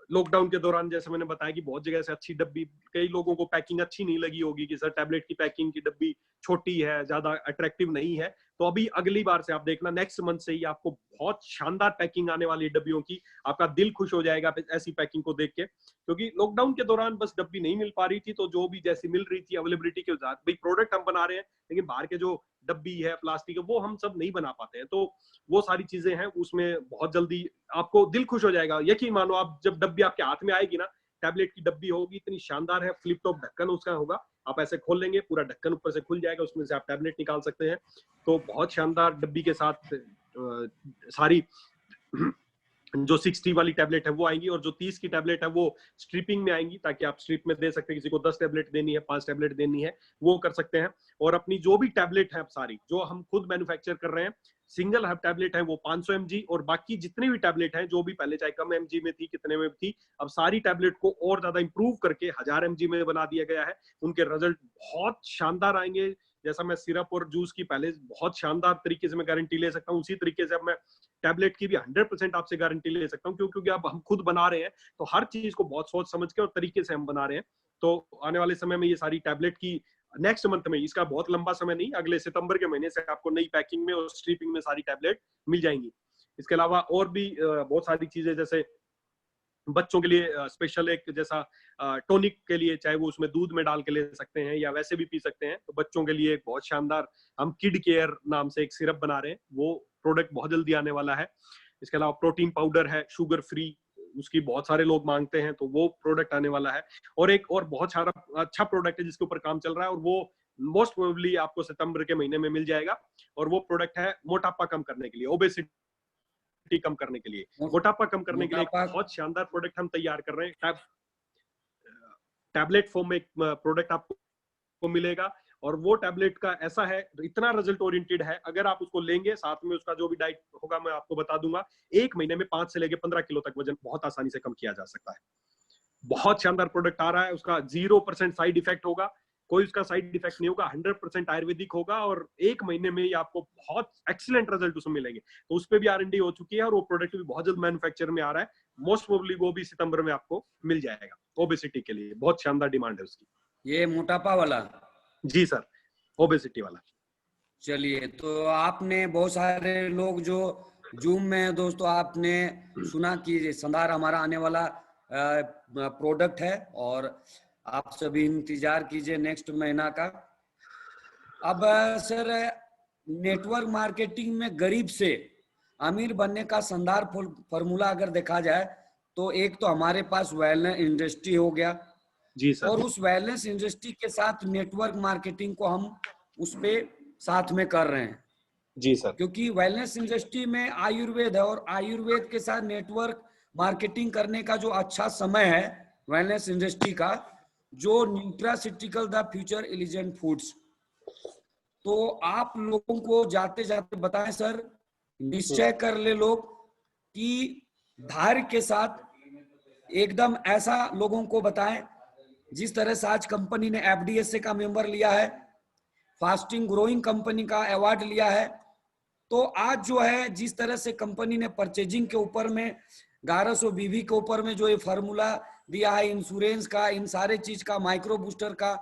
A: लॉकडाउन के दौरान जैसे मैंने बताया कि बहुत जगह से अच्छी डब्बी, कई लोगों को पैकिंग अच्छी नहीं लगी होगी कि सर टैबलेट की पैकिंग की डब्बी छोटी है, ज्यादा अट्रैक्टिव नहीं है। तो अभी अगली बार से आप देखना, नेक्स्ट मंथ से ही आपको बहुत शानदार पैकिंग आने वाली है डब्बियों की, आपका दिल खुश हो जाएगा ऐसी पैकिंग को देख के। क्योंकि लॉकडाउन के दौरान बस डब्बी नहीं मिल पा रही थी, तो जो भी जैसी मिल रही थी अवेलेबिलिटी के साथ, भाई प्रोडक्ट हम बना रहे हैं लेकिन बाहर के जो डब्बी है प्लास्टिक है वो हम सब नहीं बना पाते हैं, तो वो सारी चीजें हैं, उसमें बहुत जल्दी आपको दिल खुश हो जाएगा। यकीन मानो, आप जब डब्बी आपके हाथ में आएगी ना, टैबलेट की डब्बी होगी, इतनी शानदार है, फ्लिप टॉप ढक्कन उसका होगा, आप ऐसे खोल लेंगे, पूरा ढक्कन ऊपर से खुल जाएगा, उसमें से आप टैबलेट निकाल सकते हैं। तो बहुत शानदार डब्बी के साथ सारी जो 60 वाली टैबलेट है वो आएंगी, और जो 30 की टैबलेट है वो स्ट्रिपिंग में आएंगी, ताकि आप स्ट्रिप में दे सकते हैं, किसी को 10 टैबलेट देनी है, 5 टैबलेट देनी है, वो कर सकते हैं। और अपनी जो भी टैबलेट है सारी जो हम खुद मैन्युफैक्चर कर रहे हैं, सिंगल हब टैबलेट है वो 500 mg, और बाकी जितनी भी टैबलेट हैं जो भी पहले चाहे कम mg में थी, कितने में थी, अब सारी टैबलेट को और ज्यादा इंप्रूव करके 1000 mg में बना दिया गया है। उनके रिजल्ट बहुत शानदार आएंगे। जैसा मैं सिरप और जूस की पहले बहुत शानदार तरीके से मैं गारंटी ले सकता हूँ, उसी तरीके से अब मैं टैबलेट की भी 100% आपसे गारंटी ले सकता हूँ, क्योंकि अब हम खुद बना रहे हैं, तो हर चीज को बहुत सोच समझ के और तरीके से हम बना रहे हैं। तो आने वाले समय में ये सारी टैबलेट की नेक्स्ट मंथ में, इसका बहुत लंबा समय नहीं, अगले सितंबर के महीने से आपको नई पैकिंग में और स्ट्रिपिंग में सारी टैबलेट मिल जाएंगी। इसके अलावा और भी बहुत सारी चीजें, जैसे बच्चों के लिए स्पेशल एक जैसा टॉनिक के लिए, चाहे वो उसमें दूध में डाल के ले सकते हैं या वैसे भी पी सकते हैं, तो बच्चों के लिए एक बहुत शानदार हम किड केयर नाम से एक सिरप बना रहे हैं, वो प्रोडक्ट बहुत जल्दी आने वाला है। इसके अलावा प्रोटीन पाउडर है शुगर फ्री, उसकी बहुत सारे लोग मांगते हैं, तो वो प्रोडक्ट आने वाला है। और एक और बहुत सारा अच्छा प्रोडक्ट है जिसके ऊपर काम चल रहा है, और वो मोस्ट प्रोबेबली आपको सितंबर के महीने में मिल जाएगा, और वो प्रोडक्ट है मोटापा कम करने के लिए, ओबेसिटी कम करने के लिए, मोटापा कम करने के लिए बहुत शानदार प्रोडक्ट हम तैयार कर रहे हैं। टैबलेट फॉर्म में एक प्रोडक्ट आपको मिलेगा, और वो टैबलेट का ऐसा है, इतना रिजल्ट ओरिएंटेड है, अगर आप उसको लेंगे साथ में उसका जो भी डाइट होगा मैं आपको बता दूंगा, 1 महीने में 5 से लेके 15 किलो तक वजन बहुत आसानी से कम किया जा सकता है। बहुत शानदार प्रोडक्ट आ रहा है, उसका 0% साइड इफेक्ट होगा, कोई उसका साइड इफेक्ट नहीं होगा, 100% आयुर्वेदिक होगा, और 1 महीने में ही आपको बहुत एक्सीलेंट रिजल्ट उसमें मिलेंगे। तो उस पर भी R&D हो चुकी है, और वो प्रोडक्ट भी बहुत जल्द मैन्युफैक्चर में आ रहा है, मोस्ट प्रोबेबली वो भी सितंबर में आपको मिल जाएगा। ओबेसिटी के लिए बहुत शानदार डिमांड है उसकी।
B: ये मोटापा वाला?
A: जी सर, ओबेसिटी वाला।
B: चलिए, तो आपने बहुत सारे लोग जो जूम में दोस्तों, आपने सुना कि शानदार हमारा आने वाला प्रोडक्ट है, और आप सभी इंतजार कीजिए नेक्स्ट महीना का। अब सर, नेटवर्क मार्केटिंग में गरीब से अमीर बनने का शानदार फॉर्मूला अगर देखा जाए, तो एक तो हमारे पास वेलनेस इंडस्ट्री हो गया,
A: जी सर।
B: और उस वेलनेस इंडस्ट्री के साथ नेटवर्क मार्केटिंग को हम उस पे साथ में कर रहे हैं।
A: जी सर।
B: क्योंकि वेलनेस इंडस्ट्री में आयुर्वेद है और आयुर्वेद के साथ नेटवर्क मार्केटिंग करने का जो अच्छा समय है वेलनेस इंडस्ट्री का, जो न्यूट्रास्यूटिकल द फ्यूचर एलिजेंट फूड्स। तो आप लोगों को जाते जाते बताएं सर, निश्चय कर ले लोग कि धैर्य के साथ एकदम ऐसा लोगों को बताएं। जिस तरह से आज कंपनी ने एफडीएसए का मेंबर लिया है, फास्टिंग ग्रोइंग कंपनी का अवार्ड लिया है, तो आज जो है जिस तरह से कंपनी ने परचेजिंग के ऊपर में 1100 बीवी के ऊपर में जो ये फार्मूला दिया है, इंश्योरेंस का, इन सारे चीज का, माइक्रो बूस्टर का,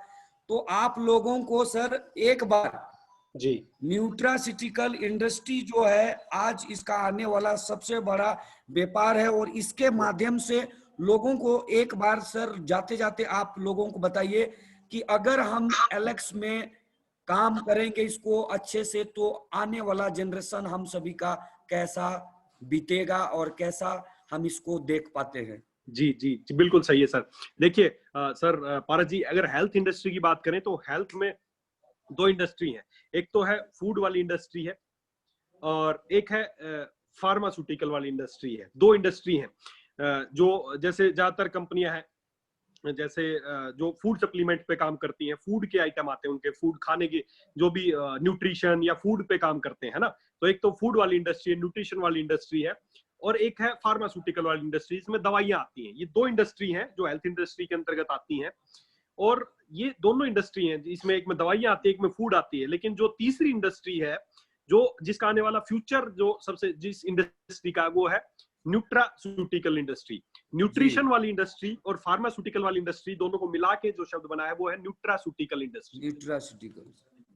B: तो आप लोगों को सर एक बार
A: जी
B: न्यूट्रास्यूटिकल इंडस्ट्री जो है आज इसका आने वाला सबसे बड़ा व्यापार है। और इसके माध्यम से लोगों को एक बार सर जाते जाते आप लोगों को बताइए कि अगर हम एलेक्स में काम करेंगे इसको अच्छे से, तो आने वाला जनरेशन हम सभी का कैसा बीतेगा और कैसा हम इसको देख पाते हैं।
A: जी जी जी, बिल्कुल सही है सर। देखिए सर पारस जी, अगर हेल्थ इंडस्ट्री की बात करें तो हेल्थ में दो इंडस्ट्री है। एक तो है फूड वाली इंडस्ट्री है और एक है फार्मास्यूटिकल वाली इंडस्ट्री है। दो इंडस्ट्री है जो जैसे ज्यादातर कंपनियां हैं जैसे जो फूड सप्लीमेंट पे काम करती हैं, फूड के आइटम आते हैं उनके, फूड खाने के जो भी न्यूट्रिशन या फूड पे काम करते हैं ना, तो एक तो फूड वाली इंडस्ट्री है, न्यूट्रिशन वाली इंडस्ट्री है, और एक है फार्मास्यूटिकल वाली इंडस्ट्री, इसमें दवाइयां आती हैं। ये दो इंडस्ट्री हैं जो हेल्थ इंडस्ट्री के अंतर्गत आती हैं, और ये दोनों इंडस्ट्री हैं, इसमें एक में दवाइयां आती है, एक में फूड आती है। लेकिन जो तीसरी इंडस्ट्री है जो जिसका आने वाला फ्यूचर जो सबसे जिस इंडस्ट्री का, वो है न्यूट्रास्यूटिकल इंडस्ट्री। न्यूट्रिशन वाली इंडस्ट्री और फार्मास्यूटिकल वाली इंडस्ट्री दोनों को मिला के जो शब्द बना है वो है nutraceutical industry.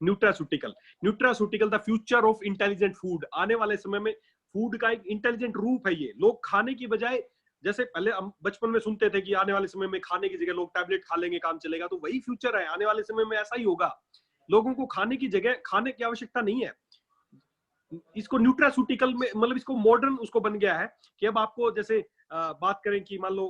A: Nutraceutical the future of intelligent food. आने वाले समय में फूड का एक इंटेलिजेंट रूप है ये। लोग खाने की बजाय, जैसे पहले हम बचपन में सुनते थे कि आने वाले समय में खाने की जगह लोग टैबलेट खा लेंगे, काम चलेगा, तो वही फ्यूचर है। आने वाले समय में ऐसा ही होगा। लोगों को खाने की जगह खाने की आवश्यकता नहीं है। इसको न्यूट्रास्यूटिकल में मतलब इसको मॉडर्न उसको बन गया है कि अब आपको जैसे बात करें कि मान लो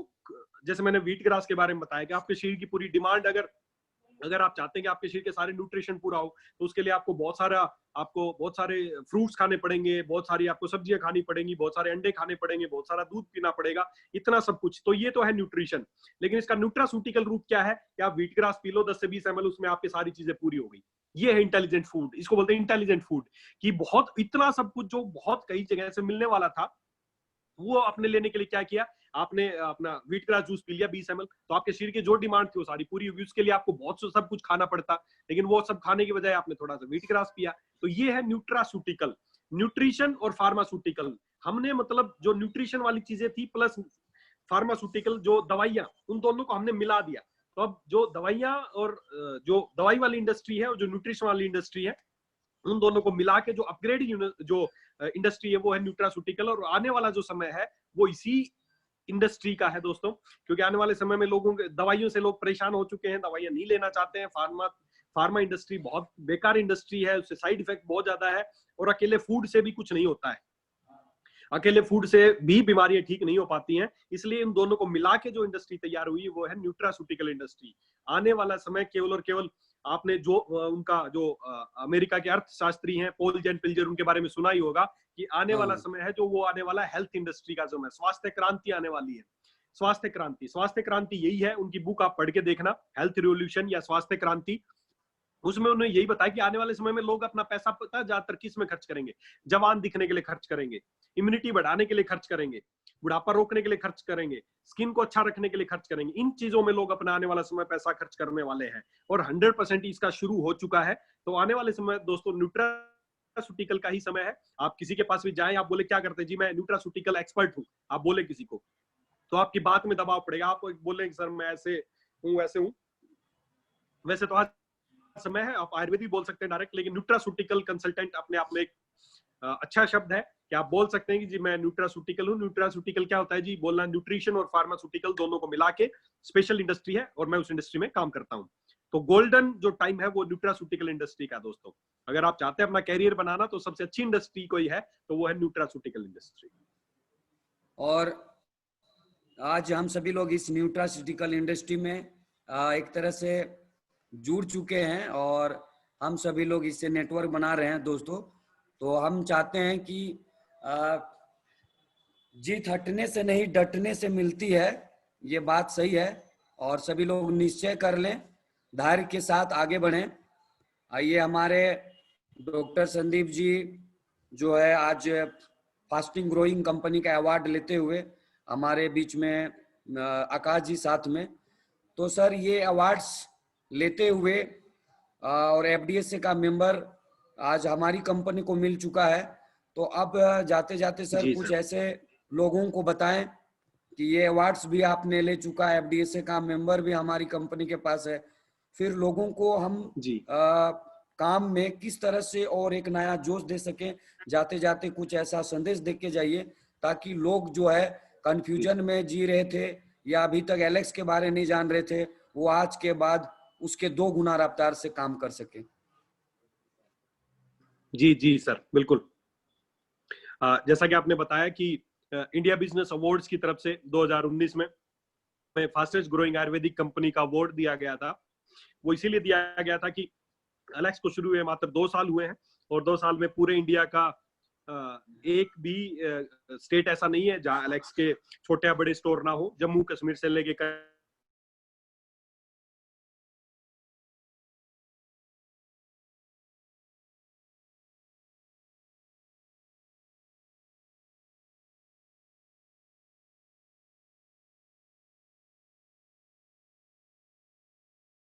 A: जैसे मैंने व्हीट ग्रास के बारे में बताया कि आपके शरीर की पूरी डिमांड अगर आप चाहते हैं कि आपके शरीर के सारे न्यूट्रिशन पूरा हो, तो उसके लिए आपको बहुत सारे फ्रूट्स खाने पड़ेंगे, बहुत सारी आपको सब्जियां खानी पड़ेंगी, बहुत सारे अंडे खाने पड़ेंगे, बहुत सारा दूध पीना पड़ेगा, इतना सब कुछ। तो ये तो है न्यूट्रिशन। लेकिन इसका न्यूट्रास्यूटिकल रूप क्या है कि आप व्हीट ग्रास पी लो 10 से 20 ml, उसमें आपकी सारी चीजें पूरी हो गई। ये है इंटेलिजेंट फूड। इसको बोलते हैं इंटेलिजेंट फूड, कि बहुत इतना सब कुछ जो बहुत कई जगह से मिलने वाला था, वो आपने लेने के लिए क्या किया, आपने अपना व्हीट ग्रास जूस पी लिया 20 ml, तो आपके शरीर की जो डिमांड थी वो सारी पूरी होगी। उसके लिए आपको बहुत सब कुछ खाना पड़ता, लेकिन वो सब खाने की बजाय आपने थोड़ा सा व्हीट ग्रास पिया। तो ये है न्यूट्रास्यूटिकल। न्यूट्रिशन और फार्मास्यूटिकल, हमने मतलब जो न्यूट्रिशन वाली चीजें थी प्लस फार्मास्यूटिकल जो दवाइयां, उन दोनों को हमने मिला दिया। तो अब जो दवाइयां और जो दवाई वाली इंडस्ट्री है और जो न्यूट्रिशन वाली इंडस्ट्री है, उन दोनों को मिला के जो अपग्रेड जो इंडस्ट्री है वो है न्यूट्रास्यूटिकल। और आने वाला जो समय है वो इसी इंडस्ट्री का है दोस्तों, क्योंकि आने वाले समय में लोगों के दवाइयों से लोग परेशान हो चुके हैं, दवाइयां नहीं लेना चाहते हैं। फार्मा इंडस्ट्री बहुत बेकार इंडस्ट्री है, उससे साइड इफेक्ट बहुत ज्यादा है, और अकेले फूड से भी कुछ नहीं होता है, अकेले फूड से भी बीमारियां ठीक नहीं हो पाती हैं। इसलिए इन दोनों को मिला के जो इंडस्ट्री तैयार हुई वो है न्यूट्रास्यूटिकल इंडस्ट्री। आने वाला समय केवल और केवल आपने जो उनका जो अमेरिका के अर्थशास्त्री हैं पॉल जेन पिल्जर, उनके बारे में सुना ही होगा कि आने वाला समय है जो वो आने वाला हेल्थ इंडस्ट्री का समय, स्वास्थ्य क्रांति आने वाली है। स्वास्थ्य क्रांति यही है। उनकी बुक आप पढ़ के देखना, हेल्थ रिवॉल्यूशन या स्वास्थ्य क्रांति। उसमें उन्होंने यही बताया कि आने वाले समय में लोग अपना पैसा पता है ज्यादातर किस में खर्च करेंगे, जवान दिखने के लिए खर्च करेंगे, इम्यूनिटी बढ़ाने के लिए खर्च करेंगे, बुढ़ापा रोकने के लिए खर्च करेंगे, स्किन को अच्छा रखने के लिए खर्च करेंगे। इन चीजों में लोग अपना आने वाला समय पैसा खर्च करने वाले हैं, और 100% इसका शुरू हो चुका है। तो आने वाले समय दोस्तों न्यूट्रास्यूटिकल का ही समय है। आप किसी के पास भी जाएं, आप बोले क्या करते हैं जी, मैं न्यूट्रास्यूटिकल एक्सपर्ट हूं, आप बोले किसी को, तो आपकी बात में दबाव पड़ेगा। आप बोलेंगे सर मैं ऐसे हूं वैसे हूं, वैसे तो आज समय है आप आयुर्वेदिक बोल सकते हैं डायरेक्ट, लेकिन न्यूट्रास्यूटिकल कंसल्टेंट अपने आप में एक अच्छा शब्द है कि आप बोल सकते हैं कि जी मैं न्यूट्रास्यूटिकल हूं। न्यूट्रास्यूटिकल क्या होता है जी, बोलना न्यूट्रिशन और फार्मास्यूटिकल दोनों को मिला के स्पेशल इंडस्ट्री है, और मैं उस इंडस्ट्री में काम करता हूं। तो गोल्डन जो टाइम है वो न्यूट्रास्यूटिकल इंडस्ट्री का दोस्तों। अगर आप चाहते हैं अपना कैरियर बनाना तो सबसे अच्छी इंडस्ट्री कोई है तो वो है न्यूट्रास्यूटिकल इंडस्ट्री।
B: और आज हम सभी लोग इस न्यूट्रास्यूटिकल इंडस्ट्री में एक तरह से जुड़ चुके हैं और हम सभी लोग इससे नेटवर्क बना रहे हैं दोस्तों। तो हम चाहते हैं कि जीत हटने से नहीं डटने से मिलती है, ये बात सही है। और सभी लोग निश्चय कर लें, धैर्य के साथ आगे बढ़ें। आइए, हमारे डॉक्टर संदीप जी जो है आज फास्टिंग ग्रोइंग कंपनी का अवार्ड लेते हुए हमारे बीच में, आकाश जी साथ में। तो सर, ये अवार्ड्स लेते हुए और एफडीएसए का मेंबर आज हमारी कंपनी को मिल चुका है। तो अब जाते जाते सर कुछ ऐसे लोगों को बताएं कि ये अवार्ड्स भी आपने ले चुका है, एफडीएसए का मेंबर भी हमारी कंपनी के पास है। फिर लोगों को हम काम में किस तरह से और एक नया जोश दे सकें, जाते जाते कुछ ऐसा संदेश दे के जाइए ताकि लोग जो है कंफ्यूजन में जी रहे थे या अभी तक एलेक्स के बारे नहीं जान रहे थे, वो आज के बाद उसके 2 गुना रफ्तार से काम कर सके।
A: जी जी सर, बिल्कुल। जैसा कि आपने बताया कि इंडिया बिजनेस अवार्ड्स की तरफ से 2019 में फास्टेस्ट ग्रोइंग आयुर्वेदिक कंपनी का अवार्ड दिया गया था। वो इसीलिए दिया गया था कि एलेक्स को शुरू हुए मात्र 2 साल हुए हैं और 2 साल में पूरे इंडिया का एक भी स्टेट ऐसा नहीं है जहां एलेक्स के छोटे या बड़े स्टोर ना हो। जम्मू कश्मीर से लेके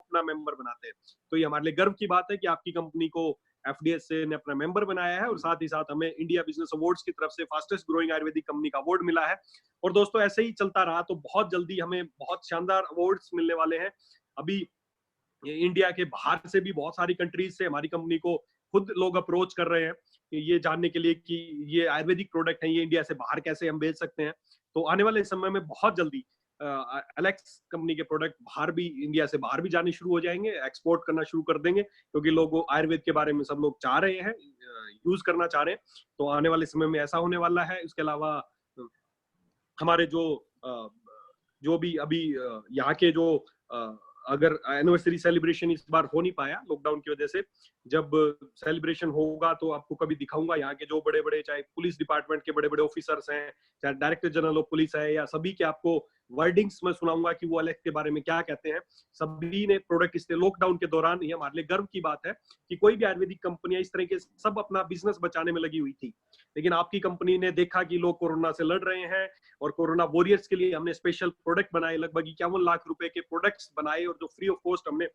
A: अपना मेंबर बनाते हैं। तो ये हमारे लिए गर्व की बात है कि आपकी कंपनी को एफडीएसए ने अपना मेंबर बनाया है और साथ ही साथ हमें इंडिया बिजनेस अवार्ड्स की तरफ से फास्टेस्ट ग्रोइंग आयुर्वेदिक कंपनी का अवार्ड मिला है। और दोस्तों, ऐसे ही चलता रहा तो बहुत जल्दी हमें बहुत शानदार अवार्ड्स मिलने वाले हैं। अभी इंडिया के बाहर से भी बहुत सारी कंट्रीज से हमारी कंपनी को खुद लोग अप्रोच कर रहे हैं ये जानने के लिए कि ये आयुर्वेदिक प्रोडक्ट है, ये इंडिया से बाहर कैसे हम बेच सकते हैं। तो आने वाले समय में बहुत जल्दी एलेक्स कंपनी के प्रोडक्ट बाहर भी, इंडिया से बाहर भी जाने शुरू हो जाएंगे, एक्सपोर्ट करना शुरू कर देंगे, क्योंकि लोग आयुर्वेद के बारे में सब लोग चाह रहे हैं, यूज करना चाह रहे हैं। तो आने वाले समय में ऐसा होने वाला है। इसके अलावा हमारे जो भी अभी यहाँ के जो अगर एनिवर्सरी सेलिब्रेशन इस बार हो नहीं पाया लॉकडाउन की वजह से, जब सेलिब्रेशन होगा तो आपको कभी दिखाऊंगा यहाँ के जो बड़े बड़े, चाहे पुलिस डिपार्टमेंट के बड़े बड़े ऑफिसर्स हैं, चाहे डायरेक्टर जनरल ऑफ पुलिस है, या सभी के आपको वर्डिंग्स में सुनाऊंगा कि वो एलेक्स के बारे में क्या कहते हैं। सभी ने प्रोडक्ट इसलिए लॉकडाउन के दौरान, ये हमारे लिए गर्व की बात है कि कोई भी आयुर्वेदिक कंपनियां इस तरह के सब अपना बिजनेस बचाने में लगी हुई थी, लेकिन आपकी कंपनी ने देखा कि लोग कोरोना से लड़ रहे हैं और कोरोना वॉरियर्स के लिए हमने स्पेशल प्रोडक्ट बनाए, लगभग 51 लाख रुपए के प्रोडक्ट्स बनाए और जो फ्री ऑफ कॉस्ट हमने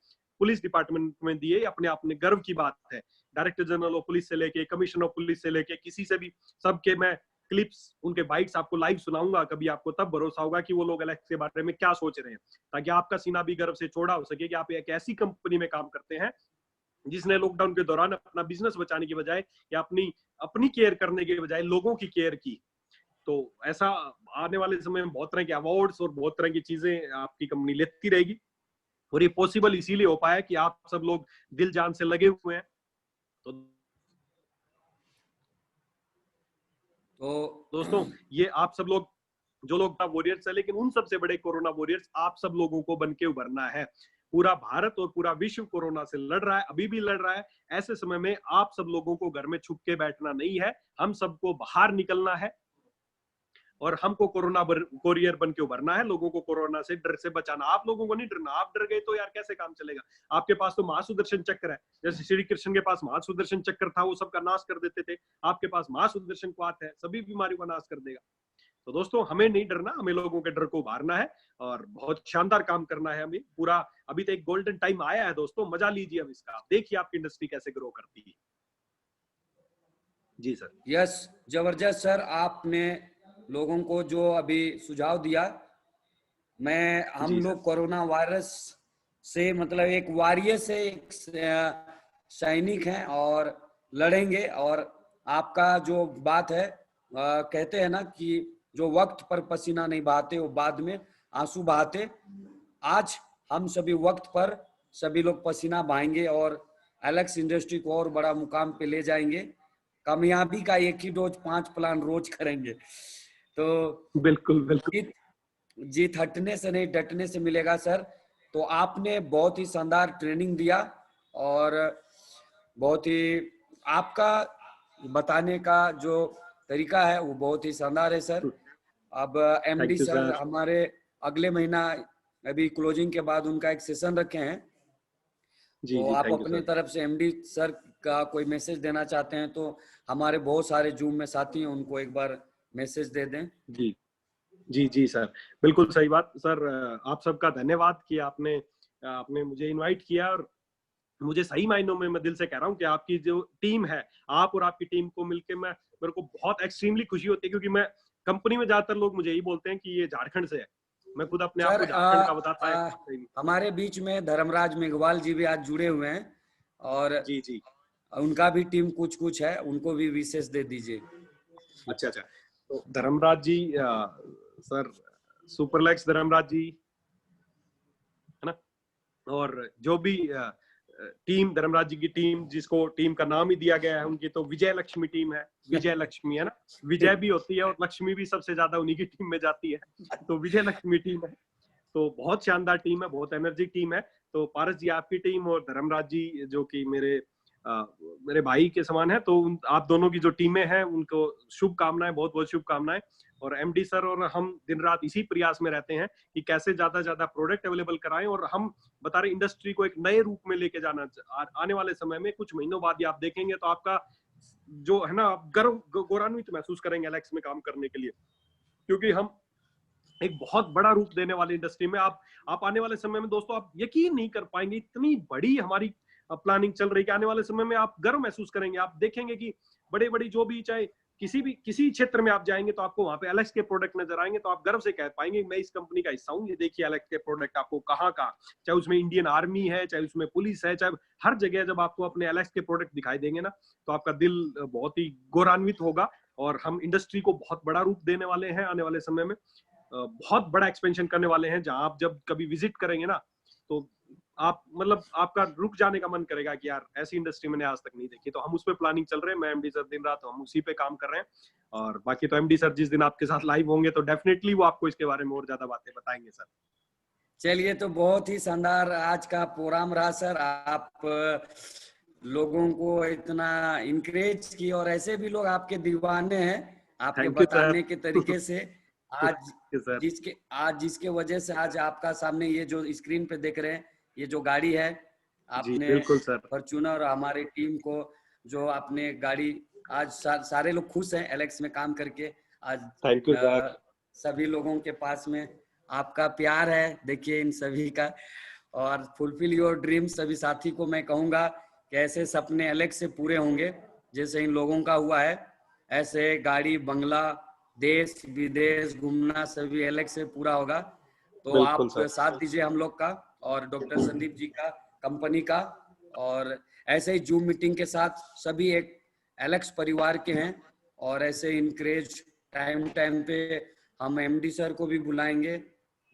A: पुलिस डिपार्टमेंट में दिए। अपने आप में गर्व की बात है। डायरेक्टर जनरल ऑफ पुलिस से लेके कमिश्नर ऑफ पुलिस से लेके किसी से भी, सबके मैं क्लिप्स, उनके बाइट्स आपको लाइव सुनाऊंगा। कभी आपको तब भरोसा होगा कि वो लोग एलेक्स के बारे में क्या सोच रहे हैं, ताकि आपका सीना भी गर्व से चौड़ा हो सके कि आप एक ऐसी कंपनी में काम करते हैं जिसने लॉकडाउन के दौरान अपना बिजनेस बचाने की बजाय या अपनी केयर करने के बजाय लोगों की केयर की। तो ऐसा आने वाले समय में बहुत तरह के अवार्ड्स और बहुत तरह की चीजें आपकी कंपनी लेती रहेगी, और ये पॉसिबल इसीलिए हो पाया कि आप सब लोग दिल जान से लगे हुए हैं। तो दोस्तों, ये आप सब लोग जो लोग वॉरियर्स है, लेकिन उन सबसे बड़े कोरोना वॉरियर्स आप सब लोगों को बन के उभरना है। पूरा भारत और पूरा विश्व कोरोना से लड़ रहा है, अभी भी लड़ रहा है। ऐसे समय में आप सब लोगों को घर में छुप के बैठना नहीं है, हम सबको बाहर निकलना है और हमको कोरोना वॉरियर बन के उभरना है, लोगों को कोरोना से डर से बचाना। आप लोगों को नहीं डरना, आप डर गए तो यार कैसे काम चलेगा। आपके पास तो महासुदर्शन चक्र है, जैसे श्री कृष्ण के पास महासुदर्शन चक्र था, वो सबका नाश कर देते थे। आपके पास महासुदर्शन क्वाथ है, सभी बीमारियों का नाश कर देगा। तो दोस्तों, हमें नहीं डरना, हमें लोगों के डर को उभारना है और बहुत शानदार काम करना है हमें पूरा। अभी तो एक गोल्डन टाइम आया है दोस्तों, मजा लीजिए अब इसका। देखिए आपकी इंडस्ट्री कैसे ग्रो करती है। जी सर।
B: यस, जबरदस्त सर, आपने लोगों को जो अभी सुझाव दिया, हम लोग कोरोना वायरस से मतलब एक वॉरियर से एक सैनिक हैं और लड़ेंगे। और आपका जो बात है, कहते हैं ना कि जो वक्त पर पसीना नहीं बहाते वो बाद में आंसू बहाते। आज हम सभी वक्त पर सभी लोग पसीना बहाएंगे और एलेक्स इंडस्ट्री को और बड़ा मुकाम पे ले जाएंगे। कामयाबी का एक ही डोज 5 प्लान रोज करेंगे। तो
A: बिल्कुल बिल्कुल,
B: जीत हटने से नहीं डटने से मिलेगा सर। तो आपने बहुत ही शानदार ट्रेनिंग दिया और बहुत ही आपका बताने का जो तरीका है वो बहुत ही शानदार है सर। अब MD
A: thank you
B: sir
A: sir.
B: हमारे अगले महीना अभी क्लोजिंग के बाद उनका एक सेशन रखे हैं,
A: जी
B: तो
A: जी,
B: आप
A: थैंक यू
B: अपने
A: सर।
B: तरफ से एमडी सर का कोई मैसेज देना चाहते हैं तो हमारे बहुत सारे जूम में साथी हैं, उनको एक बार मैसेज दे दें।
A: जी जी जी सर, बिल्कुल सही बात सर। आप सबका धन्यवाद कि आपने आपने मुझे इनवाइट किया, और मुझे सही मायनों में मैं दिल से कह रहा हूँ कि आपकी जो टीम है, आप और आपकी टीम को मिलके मैं मेरे को बहुत एक्सट्रीमली खुशी होती है, क्योंकि मैं कंपनी में ज्यादातर लोग मुझे यही बोलते हैं कि ये झारखंड से है। मैं खुद अपने आप
B: सर
A: को झारखंड का बताता है।
B: हमारे बीच में धर्मराज मेघवाल जी भी आज जुड़े हुए हैं और
A: जी जी,
B: उनका भी टीम कुछ कुछ है, उनको भी विशेष दे दीजिए।
A: अच्छा अच्छा। तो धर्मराज जी, सर सुपरलेक्स धर्मराज जी, है ना, और जो भी टीम धर्मराज जी की टीम, जिसको टीम का नाम ही दिया गया है उनकी, तो विजय लक्ष्मी टीम है। विजय लक्ष्मी है ना, विजय भी होती है और लक्ष्मी भी सबसे ज्यादा उन्हीं की टीम में जाती है, तो विजय लक्ष्मी टीम है। तो बहुत शानदार टीम है, बहुत एनर्जी टीम है। तो पारस जी आपकी टीम और धर्मराज जी जो कि मेरे भाई के समान है, तो आप दोनों की जो टीमें हैं उनको शुभकामनाएं, बहुत बहुत शुभकामनाएं। और एमडी सर और हम दिन रात इसी प्रयास में रहते हैं कि कैसे ज्यादा ज्यादा प्रोडक्ट अवेलेबल कराएं, और हम बता रहे इंडस्ट्री को एक नए रूप में लेके जाना। आने वाले समय में कुछ महीनों बाद ही आप देखेंगे तो आपका जो है ना, आप गर्व गौरवान्वित महसूस करेंगे एलेक्स में काम करने के लिए, क्योंकि हम एक बहुत बड़ा रूप देने वाली इंडस्ट्री में आप आने वाले समय में दोस्तों आप यकीन नहीं कर पाएंगे, इतनी बड़ी हमारी प्लानिंग चल रही है कि आने वाले समय में आप गर्व महसूस करेंगे। आप देखेंगे कि बड़े बड़ी जो भी, चाहे किसी क्षेत्र में आप जाएंगे तो आपको वहां पे एलेक्स के प्रोडक्ट नजर आएंगे, तो आप गर्व से कह पाएंगे मैं इस कंपनी का हिस्सा हूँ। ये देखिए एलेक्स के प्रोडक्ट आपको कहाँ कहाँ, चाहे उसमें इंडियन आर्मी है, चाहे उसमें पुलिस है, चाहे हर जगह जब आपको अपने एलेक्स के प्रोडक्ट दिखाई देंगे ना, तो आपका दिल बहुत ही गौरवान्वित होगा। और हम इंडस्ट्री को बहुत बड़ा रूप देने वाले हैं आने वाले समय में, बहुत बड़ा एक्सपेंशन करने वाले हैं, जहां आप जब कभी विजिट करेंगे ना, तो आप मतलब आपका रुक जाने का मन करेगा कि यार ऐसी इंडस्ट्री मैंने आज तक नहीं देखी। तो हम उस पे प्लानिंग चल रहे हैं, मैं एमडी सर दिन रात हम उसी पे काम कर रहे हैं। और बाकी तो एमडी सर जिस दिन आपके साथ लाइव होंगे तो डेफिनेटली वो आपको इसके बारे में और ज्यादा बातें बताएंगे सर।
B: चलिए, तो बहुत ही शानदार आज का प्रोग्राम रहा सर। आप लोगों को इतना इनकरेज की, और ऐसे भी लोग आपके दीवाने हैं आपके बताने के तरीके से। आज जिसके वजह से आज आपका सामने ये जो स्क्रीन पे देख रहे हैं, ये जो गाड़ी है आपने फॉर्च्यूनर, हमारी टीम को जो आपने गाड़ी, आज सारे लोग खुश हैं एलेक्स में काम करके। आज
A: थैंक यू सर।
B: सभी लोगों के पास में आपका प्यार है, देखिए इन सभी का। और फुलफिल योर ड्रीम, सभी साथी को मैं कहूंगा कि ऐसे सपने एलेक्स से पूरे होंगे जैसे इन लोगों का हुआ है। ऐसे गाड़ी, बंगला, देश विदेश घूमना सभी एलेक्स से पूरा होगा। तो आप साथ दीजिए हम लोग का और डॉक्टर संदीप जी का, कंपनी का। और ऐसे ही जूम मीटिंग के साथ सभी एक एलेक्स परिवार के हैं, और ऐसे इनकरेज टाइम पे हम एमडी सर को भी बुलाएंगे।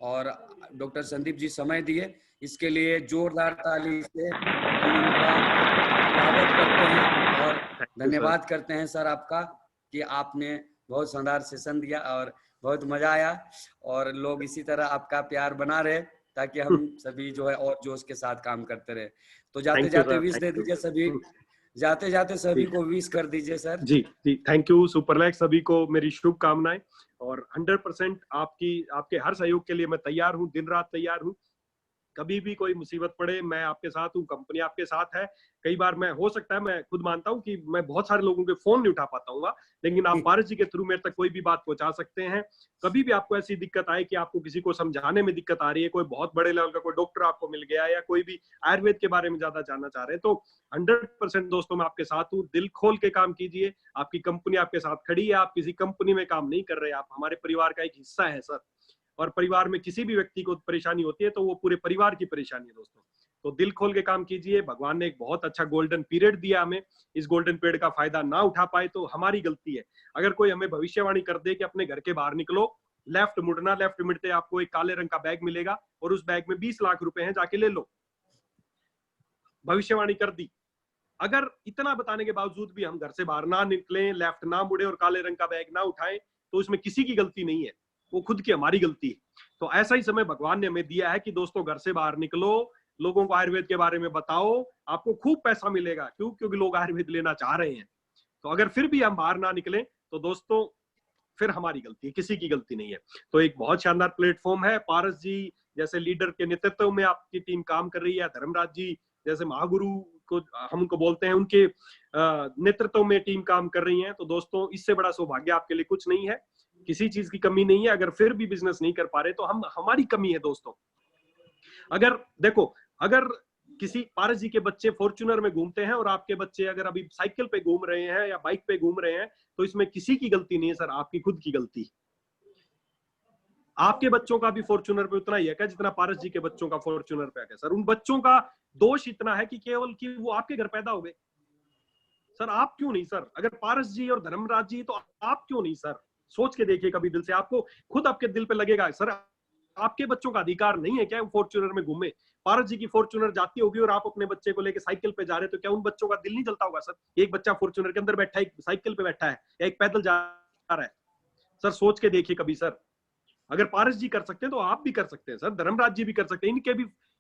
B: और डॉक्टर संदीप जी समय दिए, इसके लिए जोरदार ताली से हम उनका स्वागत करते हैं और धन्यवाद करते हैं सर आपका कि आपने बहुत शानदार सेशन दिया और बहुत मजा आया। और लोग इसी तरह आपका प्यार बना रहे ताकि हम सभी जो है और जोश के साथ काम करते रहे। तो जाते जाते विश दे दीजिए सभी, जाते जाते सभी को विश कर दीजिए सर।
A: जी जी, थैंक यू सुपरलेक्स, सभी को मेरी शुभकामनाएं। और 100% आपके हर सहयोग के लिए मैं तैयार हूँ, दिन रात तैयार हूँ। कभी भी कोई मुसीबत पड़े मैं आपके साथ हूँ, कंपनी आपके साथ है। कई बार मैं, हो सकता है, मैं खुद मानता हूँ कि मैं बहुत सारे लोगों के फोन नहीं उठा पाता हूँ, लेकिन आप पारस जी के थ्रू मेरे तक कोई भी बात पहुंचा सकते हैं। कभी भी आपको ऐसी दिक्कत आए कि आपको किसी को समझाने में दिक्कत आ रही है, कोई बहुत बड़े लेवल का कोई डॉक्टर आपको मिल गया, या कोई भी आयुर्वेद के बारे में ज्यादा जानना चाह रहे हैं, तो 100% दोस्तों मैं आपके साथ हूँ। दिल खोल के काम कीजिए, आपकी कंपनी आपके साथ खड़ी है। आप किसी कंपनी में काम नहीं कर रहे, आप हमारे परिवार का एक हिस्सा है सर। और परिवार में किसी भी व्यक्ति को परेशानी होती है तो वो पूरे परिवार की परेशानी है दोस्तों। तो दिल खोल के काम कीजिए। भगवान ने एक बहुत अच्छा गोल्डन पीरियड दिया हमें, इस गोल्डन पीरियड का फायदा ना उठा पाए तो हमारी गलती है। अगर कोई हमें भविष्यवाणी कर दे कि अपने घर के बाहर निकलो, लेफ्ट मुड़ना, लेफ्ट मुड़ते आपको एक काले रंग का बैग मिलेगा और उस बैग में 20 लाख रुपए हैं, जाके ले लो, भविष्यवाणी कर दी। अगर इतना बताने के बावजूद भी हम घर से बाहर ना निकलें, लेफ्ट ना मुड़े और काले रंग का बैग ना उठाएं, तो उसमें किसी की गलती नहीं है। वो खुद की हमारी गलती है। तो ऐसा ही समय भगवान ने हमें दिया है कि दोस्तों घर से बाहर निकलो, लोगों को आयुर्वेद के बारे में बताओ, आपको खूब पैसा मिलेगा। क्यों? क्योंकि लोग आयुर्वेद लेना चाह रहे हैं। तो अगर फिर भी हम बाहर ना निकले तो दोस्तों फिर हमारी गलती है, किसी की गलती नहीं है। तो एक बहुत शानदार प्लेटफॉर्म है। पारस जी जैसे लीडर के नेतृत्व में आपकी टीम काम कर रही है, धर्मराज जी जैसे महागुरु को हम उनको बोलते हैं, उनके नेतृत्व में टीम काम कर रही है। तो दोस्तों इससे बड़ा सौभाग्य आपके लिए कुछ नहीं है, किसी चीज की कमी नहीं है। अगर फिर भी बिजनेस नहीं कर पा रहे तो हमारी कमी है दोस्तों। अगर देखो, अगर किसी पारस जी के बच्चे फॉर्च्यूनर में घूमते हैं और आपके बच्चे अगर अभी साइकिल पे घूम रहे हैं या बाइक पे घूम रहे हैं, तो इसमें किसी की गलती नहीं है सर, आपकी खुद की गलती। आपके बच्चों का भी फॉर्च्यूनर पे उतना ही है क्या जितना पारस जी के बच्चों का फॉर्च्यूनर पे है सर? उन बच्चों का दोष इतना है कि केवल कि वो आपके घर पैदा हो गए सर, आप क्यों नहीं सर? अगर पारस जी और धर्मराज जी, तो आप क्यों नहीं सर? सोच के देखिए कभी दिल से, आपको खुद आपके दिल पे लगेगा सर आपके बच्चों का अधिकार नहीं है क्या फॉर्च्यूनर में घूमे? पारस जी की फॉर्च्यूनर जाती होगी और आप अपने बच्चे को लेकर साइकिल पे जा रहे, तो क्या उन बच्चों का दिल नहीं जलता होगा सर? एक बच्चा फॉर्च्यूनर के अंदर बैठा है, एक साइकिल पे बैठा है, या एक पैदल जा रहा है। सर सोच के देखिए कभी सर, अगर पारस जी कर सकते हैं तो आप भी कर सकते हैं सर, धर्मराज जी भी कर सकते हैं।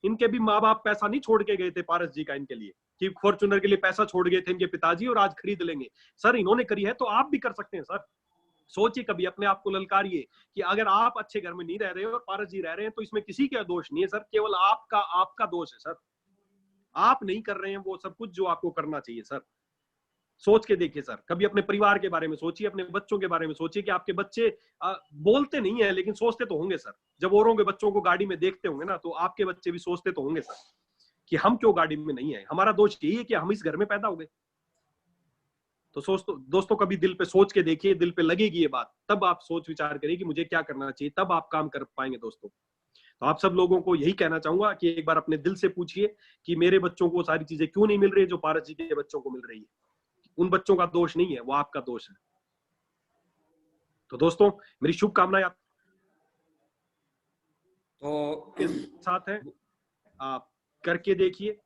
A: इनके भी माँ बाप पैसा नहीं छोड़ के गए थे पारस जी का इनके लिए, कि फॉर्च्यूनर के लिए पैसा छोड़ गए थे इनके पिताजी और आज खरीद लेंगे। सर इन्होंने करी है तो आप भी कर सकते हैं सर। सोचिए कभी, अपने आप को ललकारिए कि अगर आप अच्छे घर में नहीं रह रहे हो और पारस जी रह रहे हैं, तो इसमें किसी का दोष नहीं है सर, केवल आपका दोष है सर। आप नहीं कर रहे हैं वो सब कुछ जो आपको करना चाहिए सर। सोच के देखिए सर, कभी अपने परिवार के बारे में सोचिए, अपने बच्चों के बारे में सोचिए कि आपके बच्चे बोलते नहीं है लेकिन सोचते तो होंगे सर। जब औरों के बच्चों को गाड़ी में देखते होंगे ना, तो आपके बच्चे भी सोचते तो होंगे सर कि हम क्यों गाड़ी में नहीं है, हमारा दोष यही है कि हम इस घर में पैदा हो गए। तो दोस्तों कभी दिल पे सोच के देखिए, दिल पे लगेगी ये बात, तब आप सोच विचार करिए कि मुझे क्या करना चाहिए, तब आप काम कर पाएंगे दोस्तों। तो आप सब लोगों को यही कहना चाहूंगा कि एक बार अपने दिल से पूछिए कि मेरे बच्चों को सारी चीजें क्यों नहीं मिल रही है जो पारस जी के बच्चों को मिल रही है। उन बच्चों का दोष नहीं है, वो आपका दोष है। तो दोस्तों मेरी शुभकामनाएं आप
B: तो
A: के साथ है, आप करके देखिए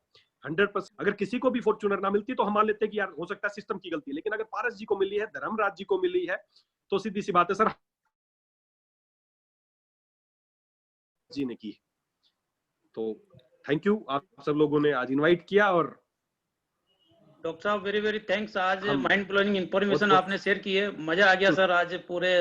A: 100%। अगर किसी को भी फॉर्च्यूनर ना मिलती तो हम मान लेते कि यार हो सकता है सिस्टम की गलती है, लेकिन अगर पारस जी को मिली है, धर्मराज जी को मिली है, तो सीधी सी बात है सर जी ने की। तो थैंक यू, आप सब लोगों ने आज इनवाइट किया। और
D: डॉक्टर साहब वेरी वेरी थैंक्स, आज माइंड ब्लोइंग इंफॉर्मेशन आपने शेयर की है, मजा आ गया सर आज पूरे